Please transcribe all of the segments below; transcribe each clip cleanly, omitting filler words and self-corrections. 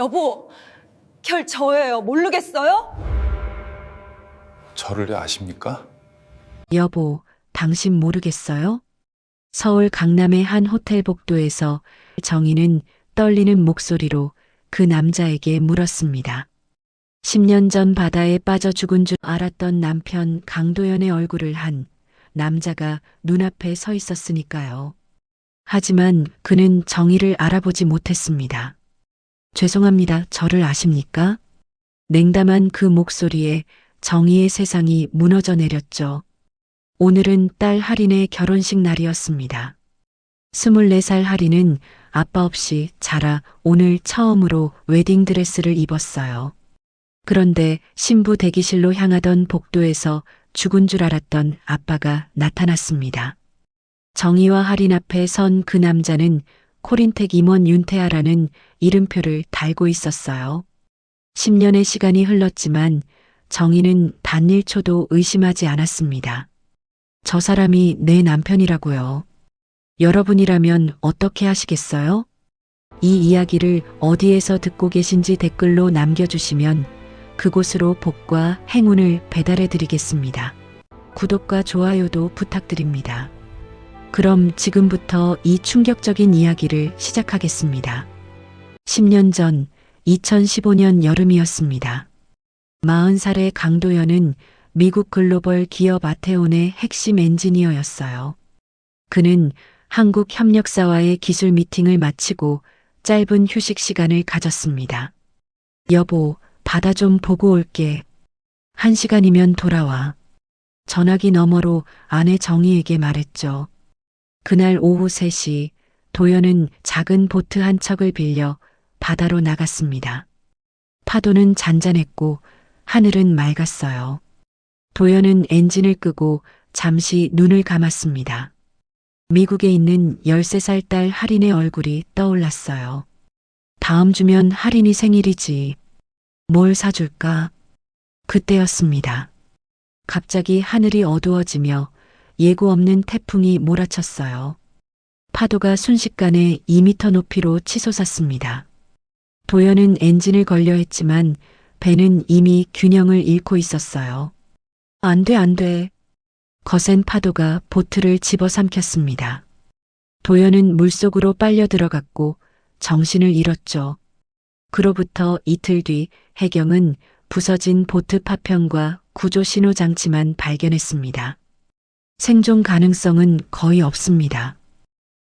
여보, 결 저예요. 모르겠어요? 저를 아십니까? 여보, 당신 모르겠어요? 서울 강남의 한 호텔 복도에서 정희는 떨리는 목소리로 그 남자에게 물었습니다. 10년 전 바다에 빠져 죽은 줄 알았던 남편 강도연의 얼굴을 한 남자가 눈앞에 서 있었으니까요. 하지만 그는 정희를 알아보지 못했습니다. 죄송합니다. 저를 아십니까? 냉담한 그 목소리에 정희의 세상이 무너져 내렸죠. 오늘은 딸 할인의 결혼식 날이었습니다. 24살 할인은 아빠 없이 자라 오늘 처음으로 웨딩드레스를 입었어요. 그런데 신부 대기실로 향하던 복도에서 죽은 줄 알았던 아빠가 나타났습니다. 정희와 할인 앞에 선 그 남자는 코린텍 임원 윤태아라는 이름표를 달고 있었어요. 10년의 시간이 흘렀지만 정희는 단 1초도 의심하지 않았습니다. 저 사람이 내 남편이라고요. 여러분이라면 어떻게 하시겠어요? 이 이야기를 어디에서 듣고 계신지 댓글로 남겨주시면 그곳으로 복과 행운을 배달해 드리겠습니다. 구독과 좋아요도 부탁드립니다. 그럼 지금부터 이 충격적인 이야기를 시작하겠습니다. 10년 전 2015년 여름이었습니다. 40살의 강도연은 미국 글로벌 기업 아테온의 핵심 엔지니어였어요. 그는 한국 협력사와의 기술 미팅을 마치고 짧은 휴식 시간을 가졌습니다. 여보, 바다 좀 보고 올게. 1시간이면 돌아와. 전화기 너머로 아내 정희에게 말했죠. 그날 오후 3시 도연은 작은 보트 한 척을 빌려 바다로 나갔습니다. 파도는 잔잔했고 하늘은 맑았어요. 도연은 엔진을 끄고 잠시 눈을 감았습니다. 미국에 있는 13살 딸 할인의 얼굴이 떠올랐어요. 다음 주면 할인이 생일이지. 뭘 사줄까? 그때였습니다. 갑자기 하늘이 어두워지며 예고 없는 태풍이 몰아쳤어요. 파도가 순식간에 2미터 높이로 치솟았습니다. 도연은 엔진을 걸려 했지만 배는 이미 균형을 잃고 있었어요. 안 돼, 안 돼. 거센 파도가 보트를 집어삼켰습니다. 도연은 물속으로 빨려 들어갔고 정신을 잃었죠. 그로부터 이틀 뒤 해경은 부서진 보트 파편과 구조 신호 장치만 발견했습니다. 생존 가능성은 거의 없습니다.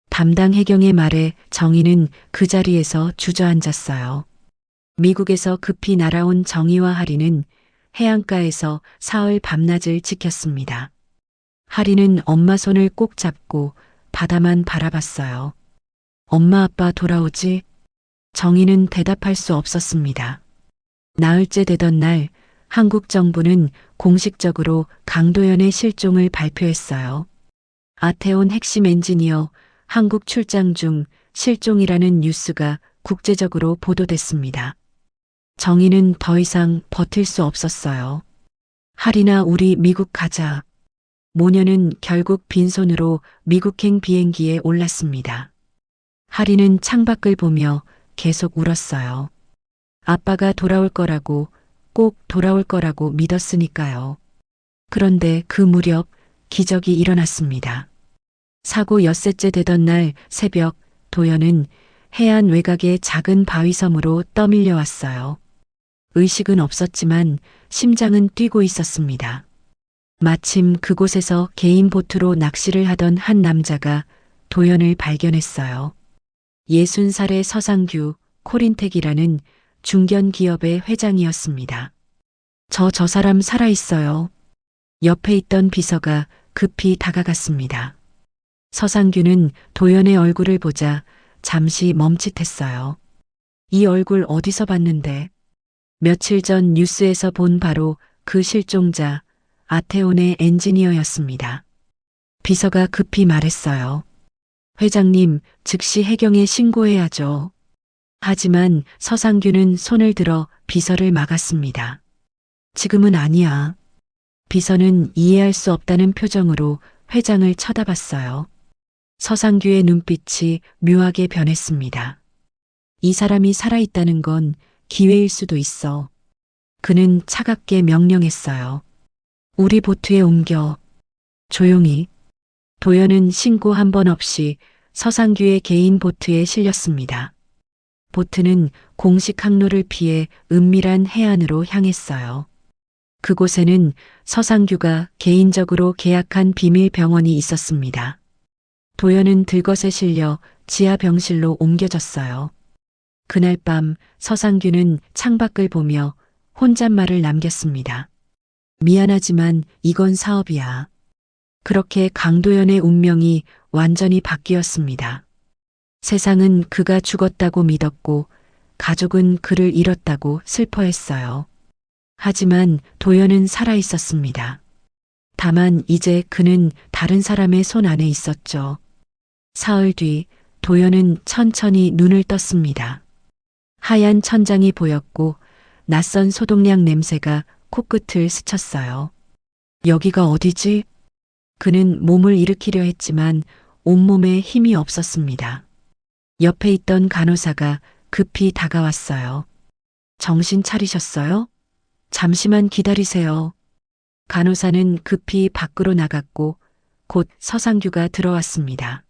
담당 해경의 말에 정희는 그 자리에서 주저앉았어요. 미국에서 급히 날아온 정희와 할인은 해안가에서 사흘 밤낮을 지켰습니다. 할인은 엄마 손을 꼭 잡고 바다만 바라봤어요. 엄마 아빠 돌아오지? 정희는 대답할 수 없었습니다. 나흘째 되던 날 한국 정부는 공식적으로 강도연의 실종을 발표했어요. 아테온 핵심 엔지니어 한국 출장 중 실종이라는 뉴스가 국제적으로 보도됐습니다. 정희는 더 이상 버틸 수 없었어요. 할인아, 우리 미국 가자. 모녀는 결국 빈손으로 미국행 비행기에 올랐습니다. 할인은 창밖을 보며 계속 울었어요. 아빠가 돌아올 거라고, 꼭 돌아올 거라고 믿었으니까요. 그런데 그 무렵 기적이 일어났습니다. 사고 엿새째 되던 날 새벽 도연은 해안 외곽의 작은 바위섬으로 떠밀려 왔어요. 의식은 없었지만 심장은 뛰고 있었습니다. 마침 그곳에서 개인 보트로 낚시를 하던 한 남자가 도연을 발견했어요. 60살의 서상규, 코린텍이라는 중견 기업의 회장이었습니다. 저 사람 살아있어요. 옆에 있던 비서가 급히 다가갔습니다. 서상규는 도연의 얼굴을 보자 잠시 멈칫했어요. 이 얼굴 어디서 봤는데? 며칠 전 뉴스에서 본 바로 그 실종자 아테온의 엔지니어였습니다. 비서가 급히 말했어요. 회장님, 즉시 해경에 신고해야죠. 하지만 서상규는 손을 들어 비서를 막았습니다. 지금은 아니야. 비서는 이해할 수 없다는 표정으로 회장을 쳐다봤어요. 서상규의 눈빛이 묘하게 변했습니다. 이 사람이 살아있다는 건 기회일 수도 있어. 그는 차갑게 명령했어요. 우리 보트에 옮겨. 조용히. 도연은 신고 한 번 없이 서상규의 개인 보트에 실렸습니다. 보트는 공식 항로를 피해 은밀한 해안으로 향했어요. 그곳에는 서상규가 개인적으로 계약한 비밀 병원이 있었습니다. 도연은 들것에 실려 지하 병실로 옮겨졌어요. 그날 밤 서상규는 창밖을 보며 혼잣말을 남겼습니다. 미안하지만 이건 사업이야. 그렇게 강도연의 운명이 완전히 바뀌었습니다. 세상은 그가 죽었다고 믿었고 가족은 그를 잃었다고 슬퍼했어요. 하지만 도연은 살아 있었습니다. 다만 이제 그는 다른 사람의 손 안에 있었죠. 사흘 뒤 도연은 천천히 눈을 떴습니다. 하얀 천장이 보였고 낯선 소독약 냄새가 코끝을 스쳤어요. 여기가 어디지? 그는 몸을 일으키려 했지만 온몸에 힘이 없었습니다. 옆에 있던 간호사가 급히 다가왔어요. 정신 차리셨어요? 잠시만 기다리세요. 간호사는 급히 밖으로 나갔고 곧 서상규가 들어왔습니다.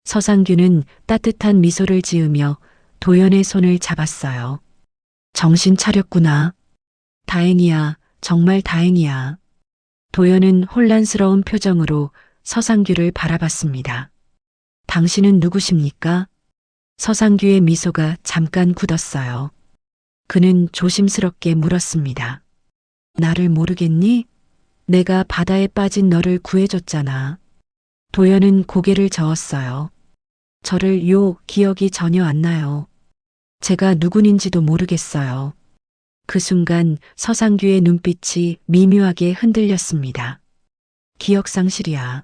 서상규는 따뜻한 미소를 지으며 도연의 손을 잡았어요. 정신 차렸구나. 다행이야, 정말 다행이야. 도연은 혼란스러운 표정으로 서상규를 바라봤습니다. 당신은 누구십니까? 서상규의 미소가 잠깐 굳었어요. 그는 조심스럽게 물었습니다. 나를 모르겠니? 내가 바다에 빠진 너를 구해줬잖아. 도연은 고개를 저었어요. 저를 기억이 전혀 안 나요. 제가 누군인지도 모르겠어요. 그 순간 서상규의 눈빛이 미묘하게 흔들렸습니다. 기억상실이야.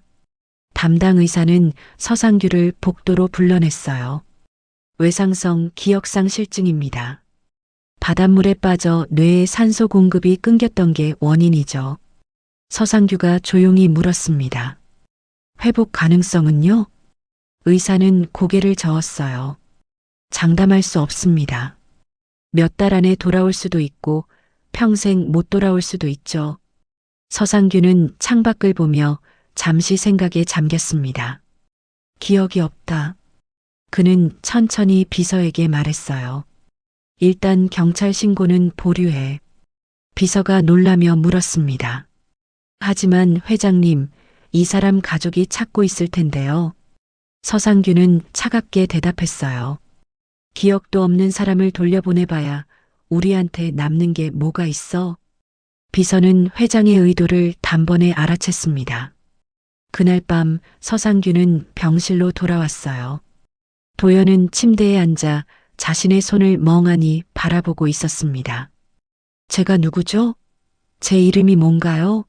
담당 의사는 서상규를 복도로 불러냈어요. 외상성 기억상실증입니다. 바닷물에 빠져 뇌의 산소 공급이 끊겼던 게 원인이죠. 서상규가 조용히 물었습니다. 회복 가능성은요? 의사는 고개를 저었어요. 장담할 수 없습니다. 몇 달 안에 돌아올 수도 있고 평생 못 돌아올 수도 있죠. 서상규는 창밖을 보며 잠시 생각에 잠겼습니다. 기억이 없다. 그는 천천히 비서에게 말했어요. 일단 경찰 신고는 보류해. 비서가 놀라며 물었습니다. 하지만 회장님, 이 사람 가족이 찾고 있을 텐데요. 서상규는 차갑게 대답했어요. 기억도 없는 사람을 돌려보내봐야 우리한테 남는 게 뭐가 있어? 비서는 회장의 의도를 단번에 알아챘습니다. 그날 밤 서상규는 병실로 돌아왔어요. 도연은 침대에 앉아 자신의 손을 멍하니 바라보고 있었습니다. 제가 누구죠? 제 이름이 뭔가요?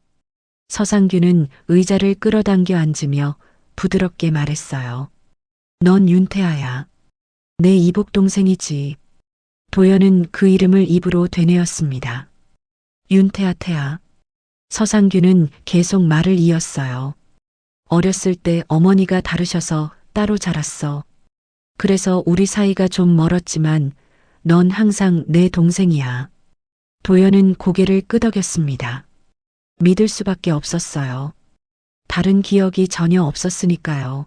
서상규는 의자를 끌어당겨 앉으며 부드럽게 말했어요. 넌 윤태아야. 내 이복 동생이지. 도연은 그 이름을 입으로 되뇌었습니다. 윤태아 태아. 서상규는 계속 말을 이었어요. 어렸을 때 어머니가 다르셔서 따로 자랐어. 그래서 우리 사이가 좀 멀었지만 넌 항상 내 동생이야. 도연은 고개를 끄덕였습니다. 믿을 수밖에 없었어요. 다른 기억이 전혀 없었으니까요.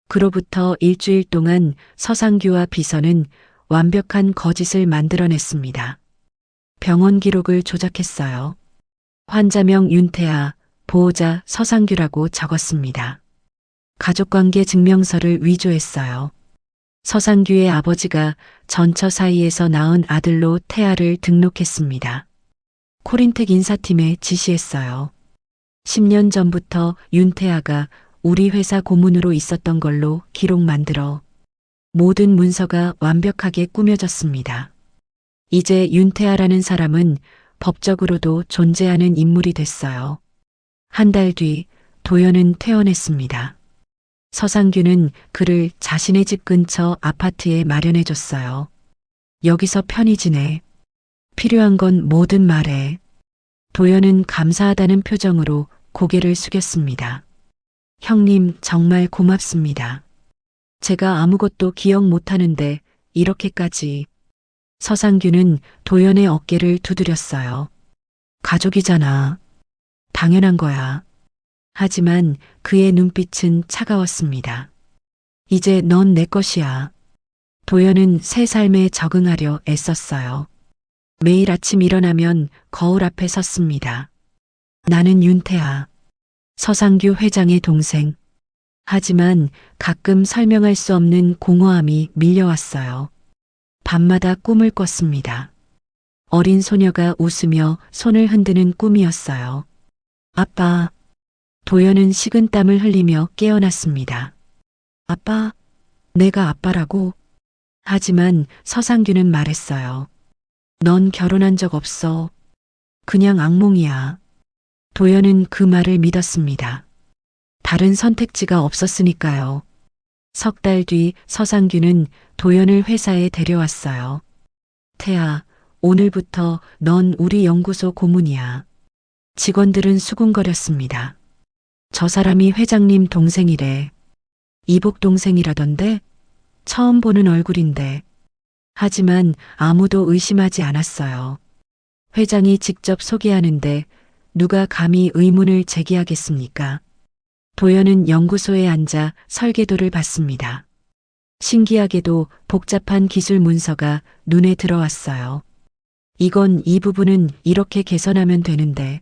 그로부터 일주일 동안 서상규와 비서는 완벽한 거짓을 만들어냈습니다. 병원 기록을 조작했어요. 환자명 윤태아, 보호자 서상규라고 적었습니다. 가족관계 증명서를 위조했어요. 서상규의 아버지가 전처 사이에서 낳은 아들로 태아를 등록했습니다. 코린텍 인사팀에 지시했어요. 10년 전부터 윤태아가 우리 회사 고문으로 있었던 걸로 기록 만들어 모든 문서가 완벽하게 꾸며졌습니다. 이제 윤태아라는 사람은 법적으로도 존재하는 인물이 됐어요. 한 달 뒤 도연은 퇴원했습니다. 서상규는 그를 자신의 집 근처 아파트에 마련해줬어요. 여기서 편히 지내. 필요한 건 뭐든 말해. 도연은 감사하다는 표정으로 고개를 숙였습니다. 형님 정말 고맙습니다. 제가 아무것도 기억 못하는데 이렇게까지. 서상규는 도연의 어깨를 두드렸어요. 가족이잖아. 당연한 거야. 하지만 그의 눈빛은 차가웠습니다. 이제 넌 내 것이야. 도연은 새 삶에 적응하려 애썼어요. 매일 아침 일어나면 거울 앞에 섰습니다. 나는 윤태아, 서상규 회장의 동생. 하지만 가끔 설명할 수 없는 공허함이 밀려왔어요. 밤마다 꿈을 꿨습니다. 어린 소녀가 웃으며 손을 흔드는 꿈이었어요. 아빠. 도연은 식은땀을 흘리며 깨어났습니다. 아빠, 내가 아빠라고? 하지만 서상규는 말했어요. 넌 결혼한 적 없어. 그냥 악몽이야. 도연은 그 말을 믿었습니다. 다른 선택지가 없었으니까요. 석 달 뒤 서상규는 도연을 회사에 데려왔어요. 태아, 오늘부터 넌 우리 연구소 고문이야. 직원들은 수군거렸습니다. 저 사람이 회장님 동생이래. 이복 동생이라던데? 처음 보는 얼굴인데. 하지만 아무도 의심하지 않았어요. 회장이 직접 소개하는데 누가 감히 의문을 제기하겠습니까? 도연은 연구소에 앉아 설계도를 봤습니다. 신기하게도 복잡한 기술 문서가 눈에 들어왔어요. 이건 이 부분은 이렇게 개선하면 되는데.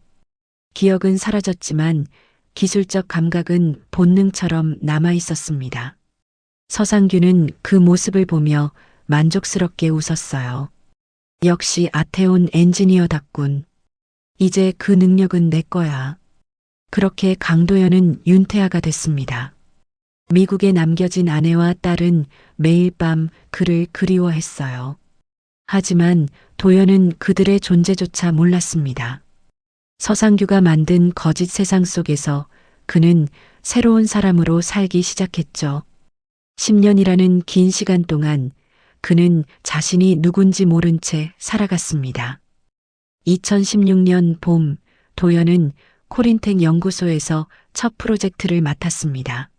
기억은 사라졌지만 기술적 감각은 본능처럼 남아 있었습니다. 서상규는 그 모습을 보며 만족스럽게 웃었어요. 역시 아테온 엔지니어답군. 이제 그 능력은 내 거야. 그렇게 강도연은 윤태아가 됐습니다. 미국에 남겨진 아내와 딸은 매일 밤 그를 그리워했어요. 하지만 도연은 그들의 존재조차 몰랐습니다. 서상규가 만든 거짓 세상 속에서 그는 새로운 사람으로 살기 시작했죠. 10년이라는 긴 시간 동안 그는 자신이 누군지 모른 채 살아갔습니다. 2016년 봄, 도연은 코린텍 연구소에서 첫 프로젝트를 맡았습니다.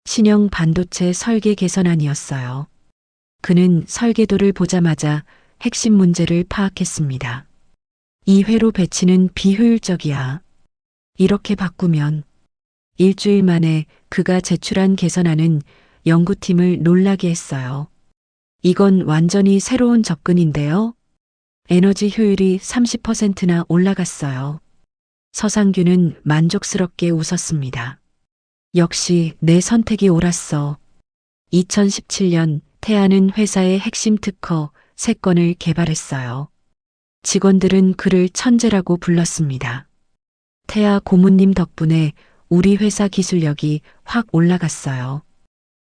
신형 반도체 설계 개선안이었어요. 그는 설계도를 보자마자 핵심 문제를 파악했습니다. 이 회로 배치는 비효율적이야. 이렇게 바꾸면. 일주일 만에 그가 제출한 개선안은 연구팀을 놀라게 했어요. 이건 완전히 새로운 접근인데요. 에너지 효율이 30%나 올라갔어요. 서상규는 만족스럽게 웃었습니다. 역시 내 선택이 옳았어. 2017년 태아는 회사의 핵심 특허 3건을 개발했어요. 직원들은 그를 천재라고 불렀습니다. 태아 고문님 덕분에 우리 회사 기술력이 확 올라갔어요.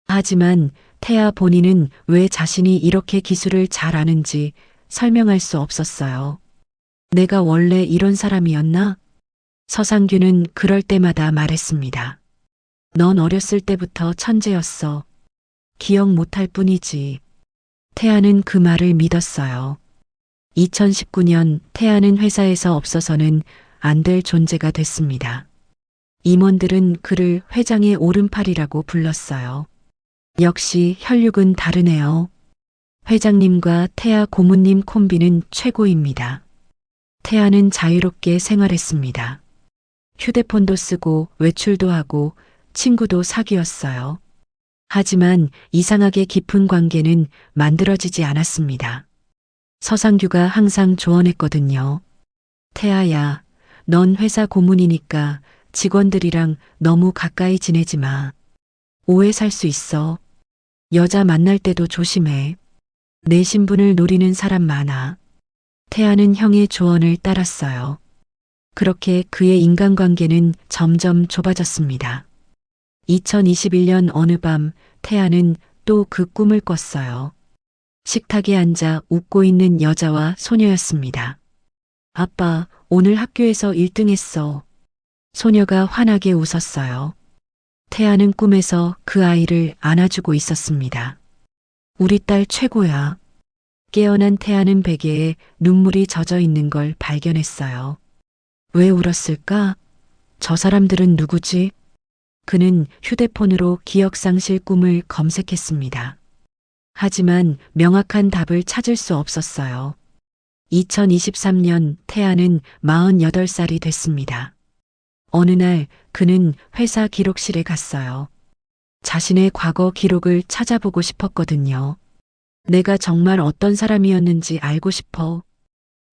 하지만 태아 본인은 왜 자신이 이렇게 기술을 잘 아는지 설명할 수 없었어요. 내가 원래 이런 사람이었나? 서상규는 그럴 때마다 말했습니다. 넌 어렸을 때부터 천재였어. 기억 못할 뿐이지. 태아는 그 말을 믿었어요. 2019년 태아는 회사에서 없어서는 안 될 존재가 됐습니다. 임원들은 그를 회장의 오른팔이라고 불렀어요. 역시 혈육은 다르네요. 회장님과 태아 고문님 콤비는 최고입니다. 태아는 자유롭게 생활했습니다. 휴대폰도 쓰고 외출도 하고 친구도 사귀었어요. 하지만 이상하게 깊은 관계는 만들어지지 않았습니다. 서상규가 항상 조언했거든요. 태아야, 넌 회사 고문이니까 직원들이랑 너무 가까이 지내지 마. 오해 살 수 있어. 여자 만날 때도 조심해. 내 신분을 노리는 사람 많아. 태아는 형의 조언을 따랐어요. 그렇게 그의 인간관계는 점점 좁아졌습니다. 2021년 어느 밤 태아는 또 그 꿈을 꿨어요. 식탁에 앉아 웃고 있는 여자와 소녀였습니다. 아빠, 오늘 학교에서 1등 했어. 소녀가 환하게 웃었어요. 태아는 꿈에서 그 아이를 안아주고 있었습니다. 우리 딸 최고야. 깨어난 태아는 베개에 눈물이 젖어 있는 걸 발견했어요. 왜 울었을까? 저 사람들은 누구지? 그는 휴대폰으로 기억상실 꿈을 검색했습니다. 하지만 명확한 답을 찾을 수 없었어요. 2023년 태아는 48살이 됐습니다. 어느 날 그는 회사 기록실에 갔어요. 자신의 과거 기록을 찾아보고 싶었거든요. 내가 정말 어떤 사람이었는지 알고 싶어.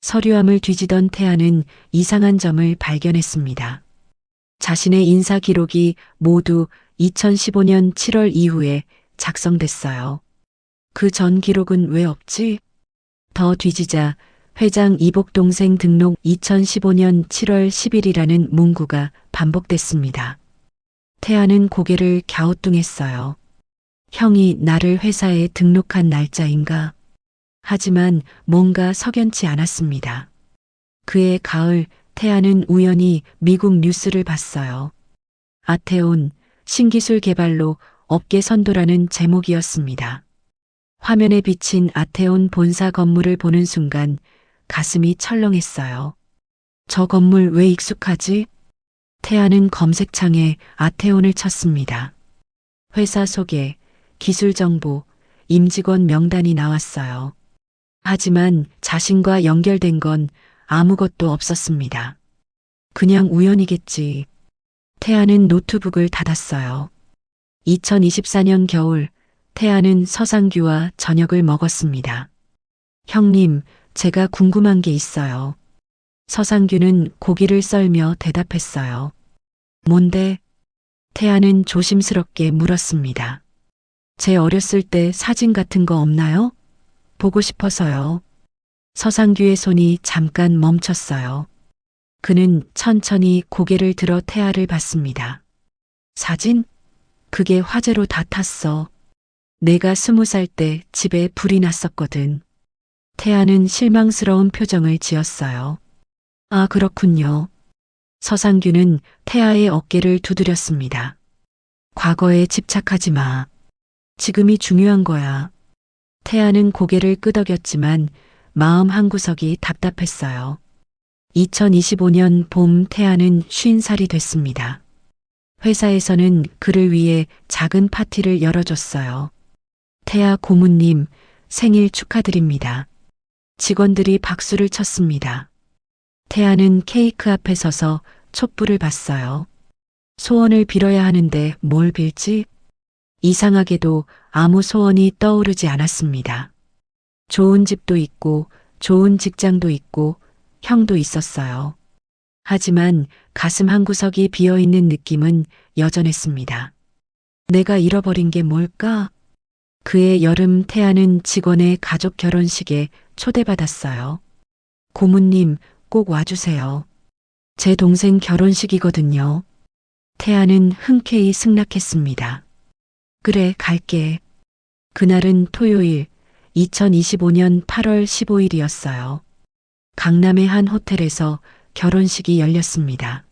서류함을 뒤지던 태아는 이상한 점을 발견했습니다. 자신의 인사 기록이 모두 2015년 7월 이후에 작성됐어요. 그 전 기록은 왜 없지? 더 뒤지자 회장 이복 동생 등록 2015년 7월 10일이라는 문구가 반복됐습니다. 태아는 고개를 갸우뚱했어요. 형이 나를 회사에 등록한 날짜인가? 하지만 뭔가 석연치 않았습니다. 그해 가을 태아는 우연히 미국 뉴스를 봤어요. 아테온 신기술 개발로 업계 선도라는 제목이었습니다. 화면에 비친 아테온 본사 건물을 보는 순간 가슴이 철렁했어요. 저 건물 왜 익숙하지? 태아는 검색창에 아테온을 쳤습니다. 회사 소개, 기술 정보, 임직원 명단이 나왔어요. 하지만 자신과 연결된 건 아무것도 없었습니다. 그냥 우연이겠지. 태아는 노트북을 닫았어요. 2024년 겨울, 태아는 서상규와 저녁을 먹었습니다. 형님, 제가 궁금한 게 있어요. 서상규는 고기를 썰며 대답했어요. 뭔데? 태아는 조심스럽게 물었습니다. 제 어렸을 때 사진 같은 거 없나요? 보고 싶어서요. 서상규의 손이 잠깐 멈췄어요. 그는 천천히 고개를 들어 태아를 봤습니다. 사진? 그게 화재로 다 탔어. 내가 20살 때 집에 불이 났었거든. 태아는 실망스러운 표정을 지었어요. 아, 그렇군요. 서상규는 태아의 어깨를 두드렸습니다. 과거에 집착하지 마. 지금이 중요한 거야. 태아는 고개를 끄덕였지만 마음 한구석이 답답했어요. 2025년 봄 태아는 50살이 됐습니다. 회사에서는 그를 위해 작은 파티를 열어줬어요. 태아 고모님, 생일 축하드립니다. 직원들이 박수를 쳤습니다. 태아는 케이크 앞에 서서 촛불을 봤어요. 소원을 빌어야 하는데 뭘 빌지? 이상하게도 아무 소원이 떠오르지 않았습니다. 좋은 집도 있고, 좋은 직장도 있고, 형도 있었어요. 하지만 가슴 한구석이 비어있는 느낌은 여전했습니다. 내가 잃어버린 게 뭘까? 그해 여름 태아는 직원의 가족 결혼식에 초대받았어요. 고모님, 꼭 와주세요. 제 동생 결혼식이거든요. 태아는 흔쾌히 승낙했습니다. 그래, 갈게. 그날은 토요일, 2025년 8월 15일이었어요. 강남의 한 호텔에서 결혼식이 열렸습니다.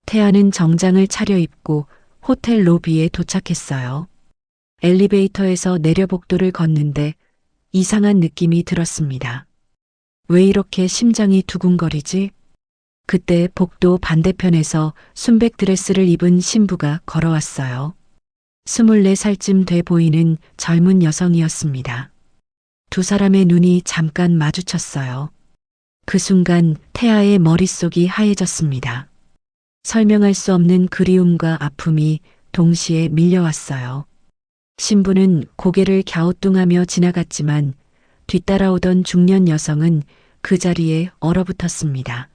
태아는 정장을 차려입고 호텔 로비에 도착했어요. 엘리베이터에서 내려 복도를 걷는데 이상한 느낌이 들었습니다. 왜 이렇게 심장이 두근거리지? 그때 복도 반대편에서 순백 드레스를 입은 신부가 걸어왔어요. 24살쯤 돼 보이는 젊은 여성이었습니다. 두 사람의 눈이 잠깐 마주쳤어요. 그 순간 태아의 머릿속이 하얘졌습니다. 설명할 수 없는 그리움과 아픔이 동시에 밀려왔어요. 신부는 고개를 갸우뚱하며 지나갔지만 뒤따라오던 중년 여성은 그 자리에 얼어붙었습니다.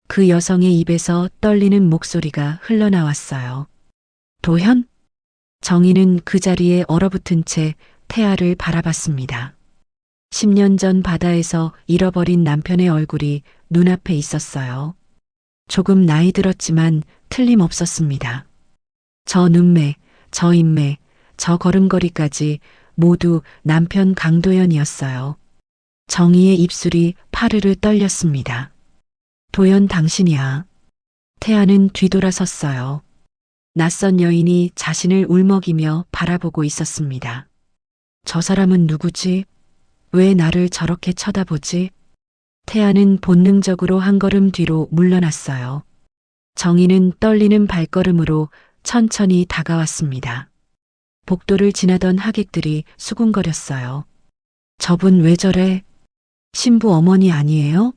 그 여성의 입에서 떨리는 목소리가 흘러나왔어요. 도현? 정희는 그 자리에 얼어붙은 채 태아를 바라봤습니다. 10년 전 바다에서 잃어버린 남편의 얼굴이 눈앞에 있었어요. 조금 나이 들었지만 틀림없었습니다. 저 눈매, 저 인매, 저 걸음걸이까지 모두 남편 강도연이었어요. 정희의 입술이 파르르 떨렸습니다. 도연 당신이야. 태아는 뒤돌아섰어요. 낯선 여인이 자신을 울먹이며 바라보고 있었습니다. 저 사람은 누구지? 왜 나를 저렇게 쳐다보지? 태아는 본능적으로 한 걸음 뒤로 물러났어요. 정희는 떨리는 발걸음으로 천천히 다가왔습니다. 복도를 지나던 하객들이 수군거렸어요. 저분 왜 저래? 신부 어머니 아니에요?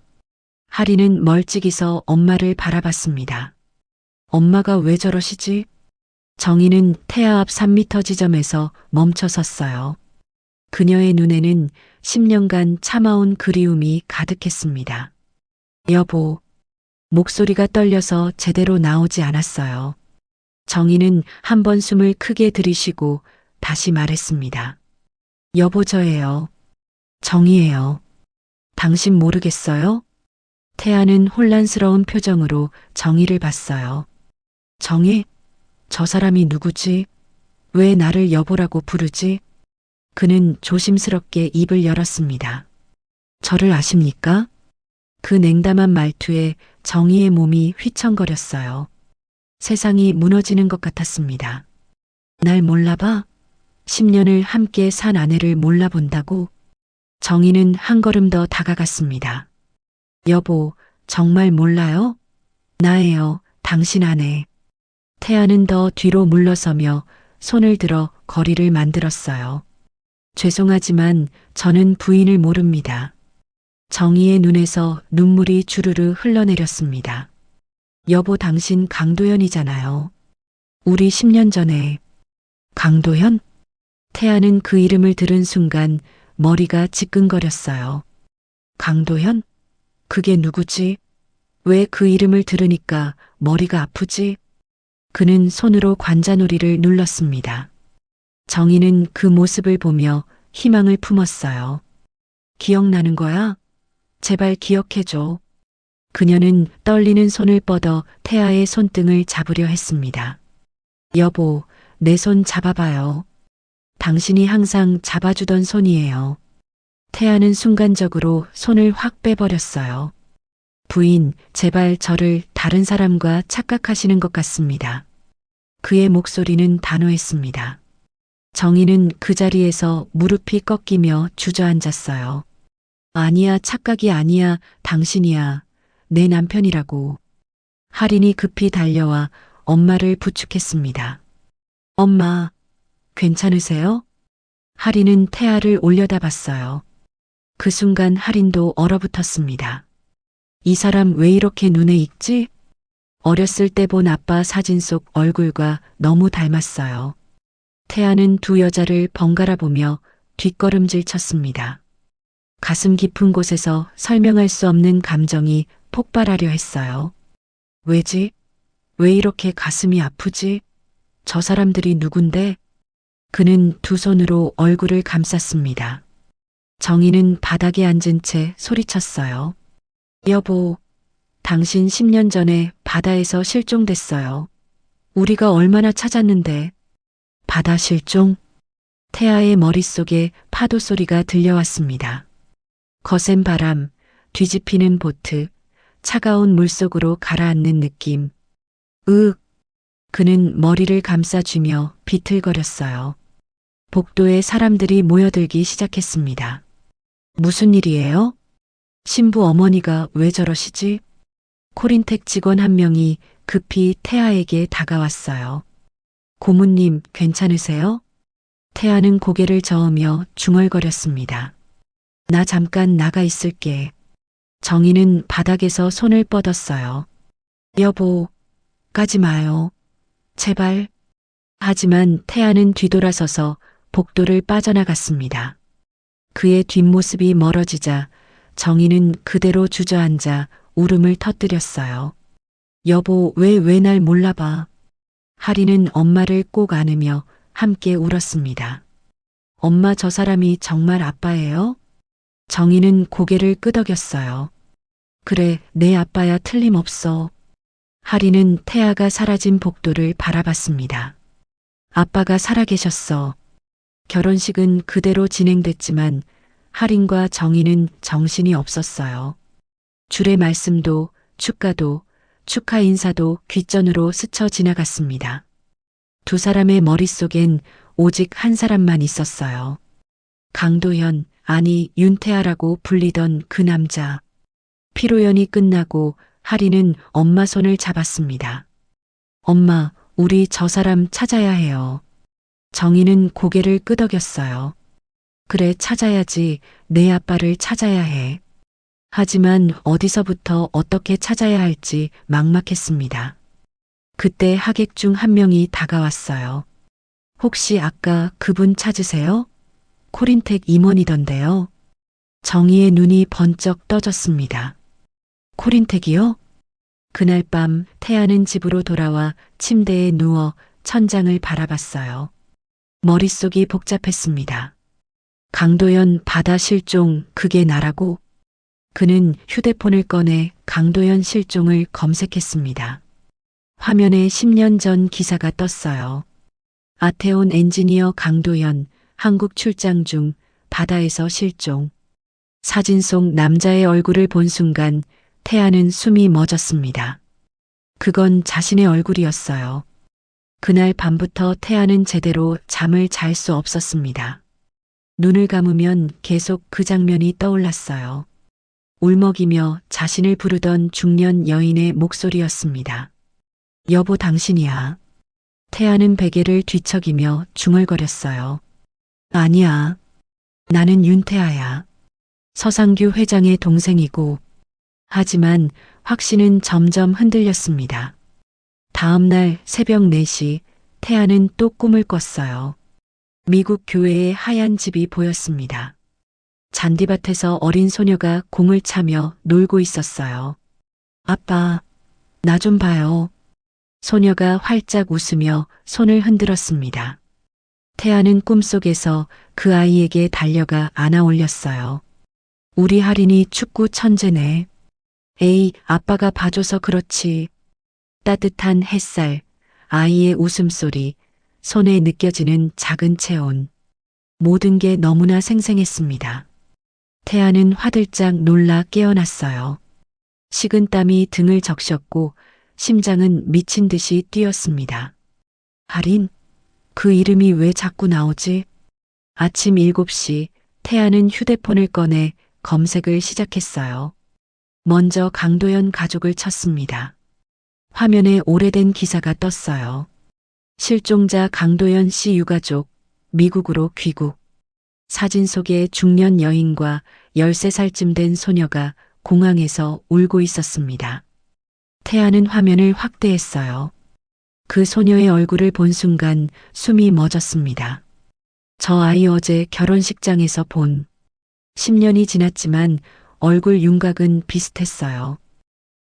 하리는 멀찍이서 엄마를 바라봤습니다. 엄마가 왜 저러시지? 정희는 태아 앞 3미터 지점에서 멈춰 섰어요. 그녀의 눈에는 10년간 참아온 그리움이 가득했습니다. 여보, 목소리가 떨려서 제대로 나오지 않았어요. 정희는 한 번 숨을 크게 들이쉬고 다시 말했습니다. 여보 저예요. 정희예요. 당신 모르겠어요? 태아는 혼란스러운 표정으로 정희를 봤어요. 정희? 저 사람이 누구지? 왜 나를 여보라고 부르지? 그는 조심스럽게 입을 열었습니다. 저를 아십니까? 그 냉담한 말투에 정희의 몸이 휘청거렸어요. 세상이 무너지는 것 같았습니다. 날 몰라봐? 10년을 함께 산 아내를 몰라본다고? 정희는 한 걸음 더 다가갔습니다. 여보, 정말 몰라요? 나예요, 당신 아내. 태아는 더 뒤로 물러서며 손을 들어 거리를 만들었어요. 죄송하지만 저는 부인을 모릅니다. 정희의 눈에서 눈물이 주르르 흘러내렸습니다. 여보 당신 강도현이잖아요. 우리 10년 전에. 강도현? 태아는 그 이름을 들은 순간 머리가 지끈거렸어요. 강도현? 그게 누구지? 왜 그 이름을 들으니까 머리가 아프지? 그는 손으로 관자놀이를 눌렀습니다. 정희는 그 모습을 보며 희망을 품었어요. 기억나는 거야? 제발 기억해줘. 그녀는 떨리는 손을 뻗어 태아의 손등을 잡으려 했습니다. 여보, 내 손 잡아봐요. 당신이 항상 잡아주던 손이에요. 태아는 순간적으로 손을 확 빼버렸어요. 부인, 제발 저를 다른 사람과 착각하시는 것 같습니다. 그의 목소리는 단호했습니다. 정희는 그 자리에서 무릎이 꺾이며 주저앉았어요. 아니야, 착각이 아니야, 당신이야. 내 남편이라고. 할인이 급히 달려와 엄마를 부축했습니다. 엄마, 괜찮으세요? 할인은 태아를 올려다봤어요. 그 순간 할인도 얼어붙었습니다. 이 사람 왜 이렇게 눈에 익지? 어렸을 때 본 아빠 사진 속 얼굴과 너무 닮았어요. 태아는 두 여자를 번갈아 보며 뒷걸음질 쳤습니다. 가슴 깊은 곳에서 설명할 수 없는 감정이 폭발하려 했어요. 왜지? 왜 이렇게 가슴이 아프지? 저 사람들이 누군데? 그는 두 손으로 얼굴을 감쌌습니다. 정희는 바닥에 앉은 채 소리쳤어요. 여보, 당신 10년 전에 바다에서 실종됐어요. 우리가 얼마나 찾았는데. 바다 실종? 태아의 머릿속에 파도 소리가 들려왔습니다. 거센 바람, 뒤집히는 보트, 차가운 물속으로 가라앉는 느낌. 그는 머리를 감싸쥐며 비틀거렸어요. 복도에 사람들이 모여들기 시작했습니다. 무슨 일이에요? 신부 어머니가 왜 저러시지? 코린텍 직원 한 명이 급히 태아에게 다가왔어요. 고모님, 괜찮으세요? 태아는 고개를 저으며 중얼거렸습니다. 나 잠깐 나가 있을게. 정희는 바닥에서 손을 뻗었어요. 여보, 가지 마요. 제발. 하지만 태아는 뒤돌아서서 복도를 빠져나갔습니다. 그의 뒷모습이 멀어지자 정희는 그대로 주저앉아 울음을 터뜨렸어요. 여보, 왜 날 몰라봐. 하리는 엄마를 꼭 안으며 함께 울었습니다. 엄마, 저 사람이 정말 아빠예요? 정희는 고개를 끄덕였어요. 그래, 내 아빠야, 틀림없어. 하리는 태아가 사라진 복도를 바라봤습니다. 아빠가 살아계셨어. 결혼식은 그대로 진행됐지만 할인과 정희는 정신이 없었어요. 줄의 말씀도 축가도 축하 인사도 귓전으로 스쳐 지나갔습니다. 두 사람의 머릿속엔 오직 한 사람만 있었어요. 강도현, 아니 윤태아라고 불리던 그 남자. 피로연이 끝나고 할인은 엄마 손을 잡았습니다. 엄마, 우리 저 사람 찾아야 해요. 정희는 고개를 끄덕였어요. 그래, 찾아야지. 내 아빠를 찾아야 해. 하지만 어디서부터 어떻게 찾아야 할지 막막했습니다. 그때 하객 중 한 명이 다가왔어요. 혹시 아까 그분 찾으세요? 코린텍 임원이던데요. 정희의 눈이 번쩍 떠졌습니다. 코린텍이요? 그날 밤 태아는 집으로 돌아와 침대에 누워 천장을 바라봤어요. 머릿속이 복잡했습니다. 강도연 바다 실종, 그게 나라고? 그는 휴대폰을 꺼내 강도연 실종을 검색했습니다. 화면에 10년 전 기사가 떴어요. 아테온 엔지니어 강도연, 한국 출장 중 바다에서 실종. 사진 속 남자의 얼굴을 본 순간 태아는 숨이 멎었습니다. 그건 자신의 얼굴이었어요. 그날 밤부터 태아는 제대로 잠을 잘 수 없었습니다. 눈을 감으면 계속 그 장면이 떠올랐어요. 울먹이며 자신을 부르던 중년 여인의 목소리였습니다. 여보, 당신이야. 태아는 베개를 뒤척이며 중얼거렸어요. 아니야. 나는 윤태아야. 서상규 회장의 동생이고. 하지만 확신은 점점 흔들렸습니다. 다음 날 새벽 4시 태아는 또 꿈을 꿨어요. 미국 교회의 하얀 집이 보였습니다. 잔디밭에서 어린 소녀가 공을 차며 놀고 있었어요. 아빠, 나 좀 봐요. 소녀가 활짝 웃으며 손을 흔들었습니다. 태아는 꿈속에서 그 아이에게 달려가 안아 올렸어요. 우리 할인이 축구 천재네. 에이, 아빠가 봐줘서 그렇지. 따뜻한 햇살, 아이의 웃음소리, 손에 느껴지는 작은 체온. 모든 게 너무나 생생했습니다. 태아는 화들짝 놀라 깨어났어요. 식은땀이 등을 적셨고 심장은 미친 듯이 뛰었습니다. 할인? 그 이름이 왜 자꾸 나오지? 아침 7시 태아는 휴대폰을 꺼내 검색을 시작했어요. 먼저 강도연 가족을 쳤습니다. 화면에 오래된 기사가 떴어요. 실종자 강도연 씨 유가족, 미국으로 귀국. 사진 속의 중년 여인과 13살쯤 된 소녀가 공항에서 울고 있었습니다. 태아는 화면을 확대했어요. 그 소녀의 얼굴을 본 순간 숨이 멎었습니다. 저 아이 어제 결혼식장에서 본. 10년이 지났지만 얼굴 윤곽은 비슷했어요.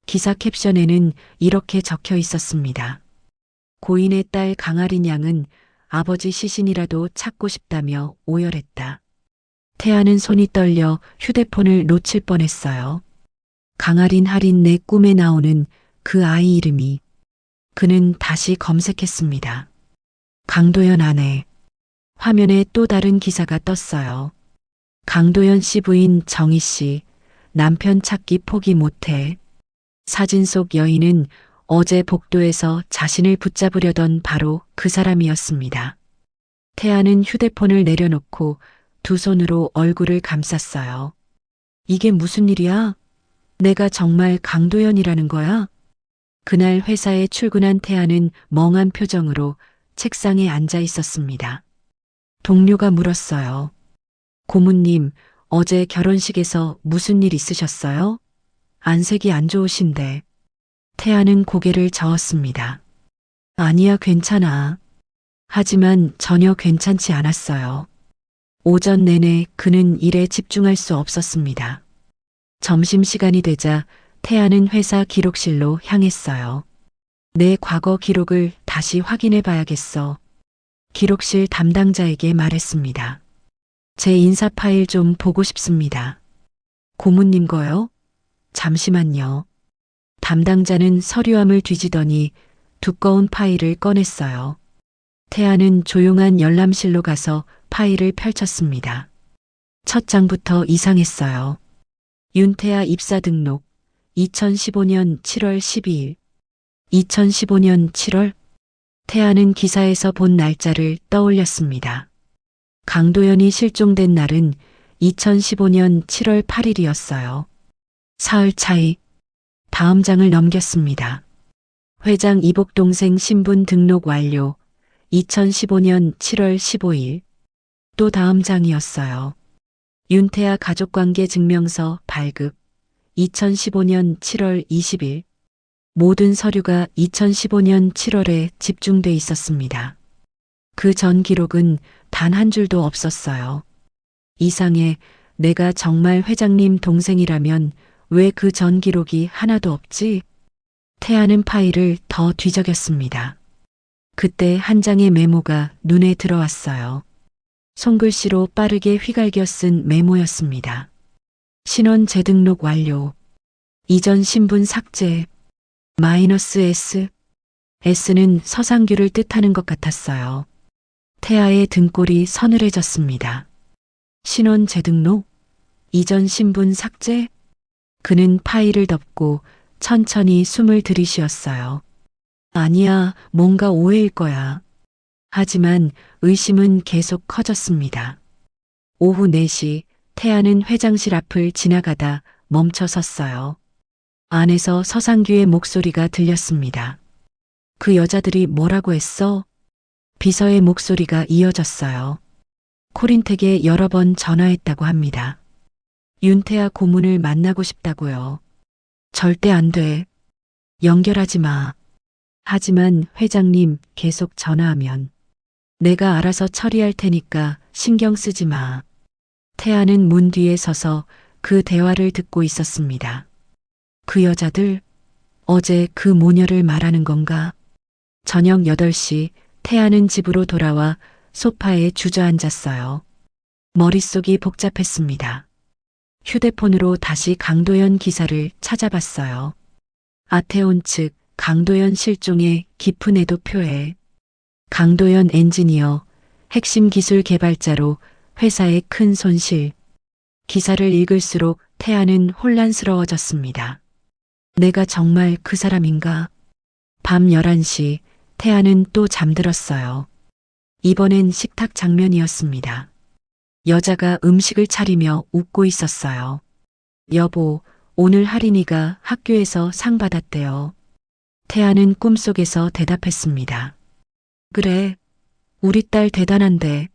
기사 캡션에는 이렇게 적혀 있었습니다. 고인의 딸 강아린 양은 아버지 시신이라도 찾고 싶다며 오열했다. 태아는 손이 떨려 휴대폰을 놓칠 뻔했어요. 강아린 할인 내 꿈에 나오는 그 아이 이름이. 그는 다시 검색했습니다. 강도연 아내. 화면에 또 다른 기사가 떴어요. 강도연 씨 부인 정희 씨, 남편 찾기 포기 못해. 사진 속 여인은 어제 복도에서 자신을 붙잡으려던 바로 그 사람이었습니다. 태아는 휴대폰을 내려놓고 두 손으로 얼굴을 감쌌어요. 이게 무슨 일이야? 내가 정말 강도연이라는 거야? 그날 회사에 출근한 태아는 멍한 표정으로 책상에 앉아 있었습니다. 동료가 물었어요. 고모님, 어제 결혼식에서 무슨 일 있으셨어요? 안색이 안 좋으신데. 태아는 고개를 저었습니다. 아니야, 괜찮아. 하지만 전혀 괜찮지 않았어요. 오전 내내 그는 일에 집중할 수 없었습니다. 점심시간이 되자 태아는 회사 기록실로 향했어요. 내 과거 기록을 다시 확인해 봐야겠어. 기록실 담당자에게 말했습니다. 제 인사 파일 좀 보고 싶습니다. 고모님 거요? 잠시만요. 담당자는 서류함을 뒤지더니 두꺼운 파일을 꺼냈어요. 태아는 조용한 열람실로 가서 파일을 펼쳤습니다. 첫 장부터 이상했어요. 윤태아 입사 등록 2015년 7월 12일. 2015년 7월? 태아는 기사에서 본 날짜를 떠올렸습니다. 강도연이 실종된 날은 2015년 7월 8일이었어요. 사흘 차이. 다음 장을 넘겼습니다. 회장 이복 동생 신분 등록 완료. 2015년 7월 15일. 또 다음 장이었어요. 윤태아 가족관계 증명서 발급. 2015년 7월 20일. 모든 서류가 2015년 7월에 집중돼 있었습니다. 그 전 기록은 단 한 줄도 없었어요. 이상해. 내가 정말 회장님 동생이라면 왜 그 전 기록이 하나도 없지? 태아는 파일을 더 뒤적였습니다. 그때 한 장의 메모가 눈에 들어왔어요. 손글씨로 빠르게 휘갈겨 쓴 메모였습니다. 신원 재등록 완료. 이전 신분 삭제. -S. S는 서상규를 뜻하는 것 같았어요. 태아의 등골이 서늘해졌습니다. 신원 재등록? 이전 신분 삭제? 그는 파일을 덮고 천천히 숨을 들이쉬었어요. 아니야, 뭔가 오해일 거야. 하지만 의심은 계속 커졌습니다. 오후 4시 태아는 회장실 앞을 지나가다 멈춰 섰어요. 안에서 서상규의 목소리가 들렸습니다. 그 여자들이 뭐라고 했어? 비서의 목소리가 이어졌어요. 코린택에 여러 번 전화했다고 합니다. 윤태아 고문을 만나고 싶다고요. 절대 안 돼. 연결하지 마. 하지만 회장님 계속 전화하면 내가 알아서 처리할 테니까 신경 쓰지 마. 태아는 문 뒤에 서서 그 대화를 듣고 있었습니다. 그 여자들, 어제 그 모녀를 말하는 건가? 저녁 8시 태아는 집으로 돌아와 소파에 주저앉았어요. 머릿속이 복잡했습니다. 휴대폰으로 다시 강도연 기사를 찾아봤어요. 아태온 측 강도연 실종의 깊은 애도 표해. 강도연 엔지니어, 핵심 기술 개발자로 회사에 큰 손실. 기사를 읽을수록 태아는 혼란스러워졌습니다. 내가 정말 그 사람인가? 밤 11시 태아는 또 잠들었어요. 이번엔 식탁 장면이었습니다. 여자가 음식을 차리며 웃고 있었어요. 여보, 오늘 할인이가 학교에서 상 받았대요. 태아는 꿈속에서 대답했습니다. 그래, 우리 딸 대단한데.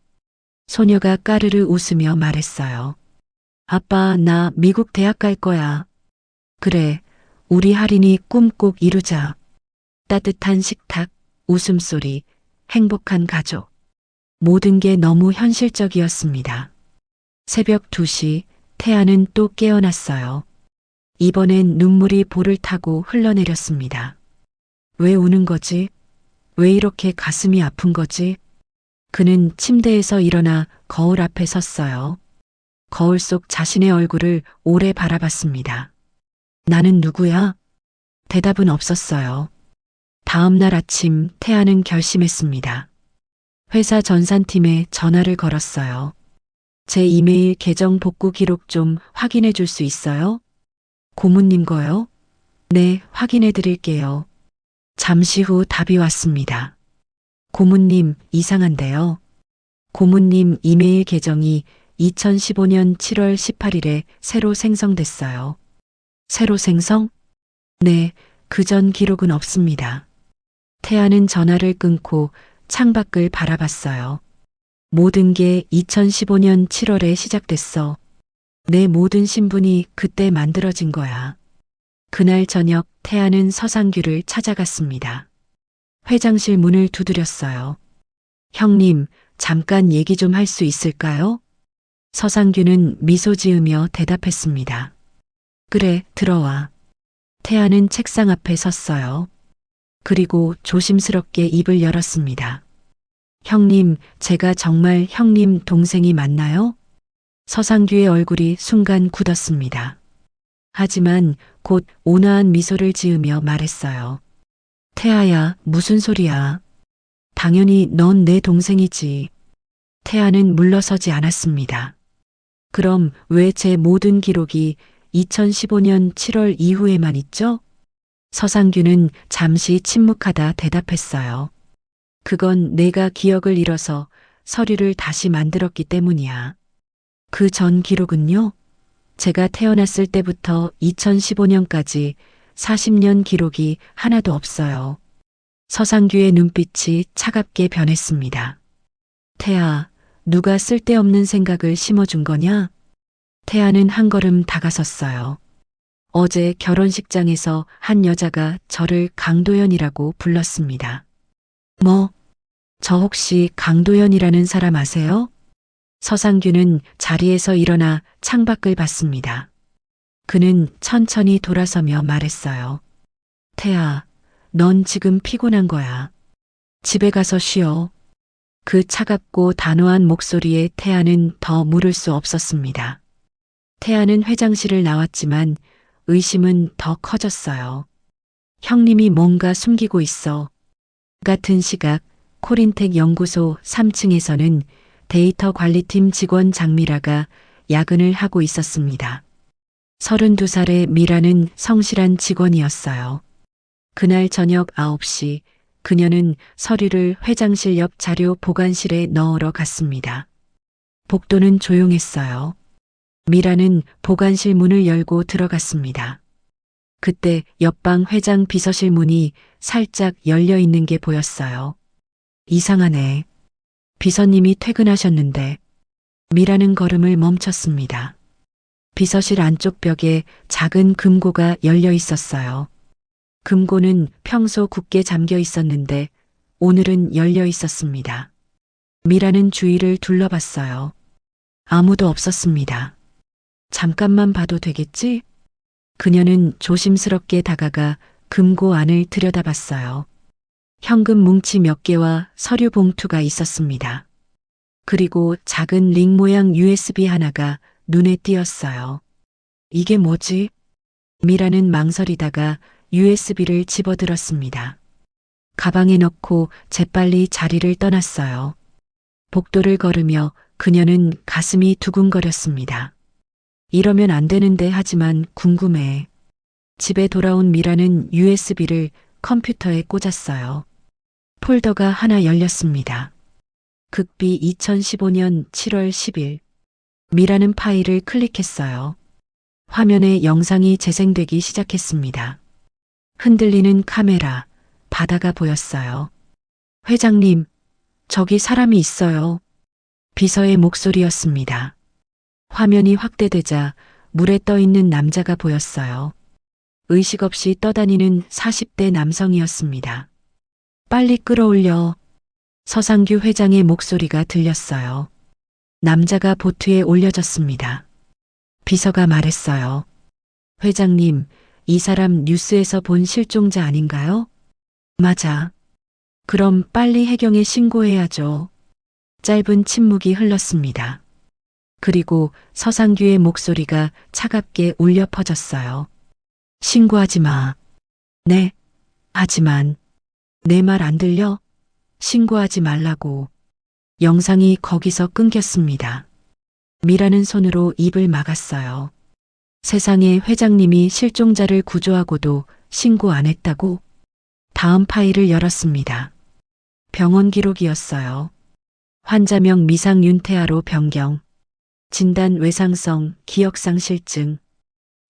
소녀가 까르르 웃으며 말했어요. 아빠, 나 미국 대학 갈 거야. 그래, 우리 할인이 꿈 꼭 이루자. 따뜻한 식탁, 웃음소리, 행복한 가족. 모든 게 너무 현실적이었습니다. 새벽 2시 태아는 또 깨어났어요. 이번엔 눈물이 볼을 타고 흘러내렸습니다. 왜 우는 거지? 왜 이렇게 가슴이 아픈 거지? 그는 침대에서 일어나 거울 앞에 섰어요. 거울 속 자신의 얼굴을 오래 바라봤습니다. 나는 누구야? 대답은 없었어요. 다음 날 아침 태아는 결심했습니다. 회사 전산팀에 전화를 걸었어요. 제 이메일 계정 복구 기록 좀 확인해 줄 수 있어요? 고문님 거요? 네, 확인해 드릴게요. 잠시 후 답이 왔습니다. 고문님, 이상한데요. 고문님 이메일 계정이 2015년 7월 18일에 새로 생성됐어요. 새로 생성? 네, 그전 기록은 없습니다. 태아는 전화를 끊고 창밖을 바라봤어요. 모든 게 2015년 7월에 시작됐어. 내 모든 신분이 그때 만들어진 거야. 그날 저녁 태아는 서상규를 찾아갔습니다. 회장실 문을 두드렸어요. 형님, 잠깐 얘기 좀 할 수 있을까요? 서상규는 미소 지으며 대답했습니다. 그래, 들어와. 태아는 책상 앞에 섰어요. 그리고 조심스럽게 입을 열었습니다. 형님, 제가 정말 형님 동생이 맞나요? 서상규의 얼굴이 순간 굳었습니다. 하지만 곧 온화한 미소를 지으며 말했어요. 태아야, 무슨 소리야? 당연히 넌 내 동생이지. 태아는 물러서지 않았습니다. 그럼 왜 제 모든 기록이 2015년 7월 이후에만 있죠? 서상규는 잠시 침묵하다 대답했어요. 그건 내가 기억을 잃어서 서류를 다시 만들었기 때문이야. 그 전 기록은요? 제가 태어났을 때부터 2015년까지 40년 기록이 하나도 없어요. 서상규의 눈빛이 차갑게 변했습니다. 태아, 누가 쓸데없는 생각을 심어준 거냐? 태아는 한 걸음 다가섰어요. 어제 결혼식장에서 한 여자가 저를 강도연이라고 불렀습니다. 뭐? 저 혹시 강도연이라는 사람 아세요? 서상규는 자리에서 일어나 창밖을 봤습니다. 그는 천천히 돌아서며 말했어요. 태아, 넌 지금 피곤한 거야. 집에 가서 쉬어. 그 차갑고 단호한 목소리에 태아는 더 물을 수 없었습니다. 태아는 회장실을 나왔지만 의심은 더 커졌어요. 형님이 뭔가 숨기고 있어. 같은 시각 코린텍 연구소 3층에서는 데이터 관리팀 직원 장미라가 야근을 하고 있었습니다. 32살의 미라는 성실한 직원이었어요. 그날 저녁 9시 그녀는 서류를 회장실 옆 자료 보관실에 넣으러 갔습니다. 복도는 조용했어요. 미라는 보관실 문을 열고 들어갔습니다. 그때 옆방 회장 비서실 문이 살짝 열려 있는 게 보였어요. 이상하네. 비서님이 퇴근하셨는데. 미라는 걸음을 멈췄습니다. 비서실 안쪽 벽에 작은 금고가 열려 있었어요. 금고는 평소 굳게 잠겨 있었는데 오늘은 열려 있었습니다. 미라는 주위를 둘러봤어요. 아무도 없었습니다. 잠깐만 봐도 되겠지? 그녀는 조심스럽게 다가가 금고 안을 들여다봤어요. 현금 뭉치 몇 개와 서류 봉투가 있었습니다. 그리고 작은 링 모양 USB 하나가 눈에 띄었어요. 이게 뭐지? 미라는 망설이다가 USB를 집어들었습니다. 가방에 넣고 재빨리 자리를 떠났어요. 복도를 걸으며 그녀는 가슴이 두근거렸습니다. 이러면 안 되는데 하지만 궁금해. 집에 돌아온 미라는 USB를 컴퓨터에 꽂았어요. 폴더가 하나 열렸습니다. 극비 2015년 7월 10일. 미라는 파일을 클릭했어요. 화면에 영상이 재생되기 시작했습니다. 흔들리는 카메라, 바다가 보였어요. 회장님, 저기 사람이 있어요. 비서의 목소리였습니다. 화면이 확대되자 물에 떠 있는 남자가 보였어요. 의식 없이 떠다니는 40대 남성이었습니다. 빨리 끌어올려. 서상규 회장의 목소리가 들렸어요. 남자가 보트에 올려졌습니다. 비서가 말했어요. 회장님, 이 사람 뉴스에서 본 실종자 아닌가요? 맞아. 그럼 빨리 해경에 신고해야죠. 짧은 침묵이 흘렀습니다. 그리고 서상규의 목소리가 차갑게 울려 퍼졌어요. 신고하지 마. 네, 하지만 내 말 안 들려? 신고하지 말라고. 영상이 거기서 끊겼습니다. 미라는 손으로 입을 막았어요. 세상에 회장님이 실종자를 구조하고도 신고 안 했다고? 다음 파일을 열었습니다. 병원 기록이었어요. 환자명 미상 윤태아로 변경. 진단 외상성 기억상실증.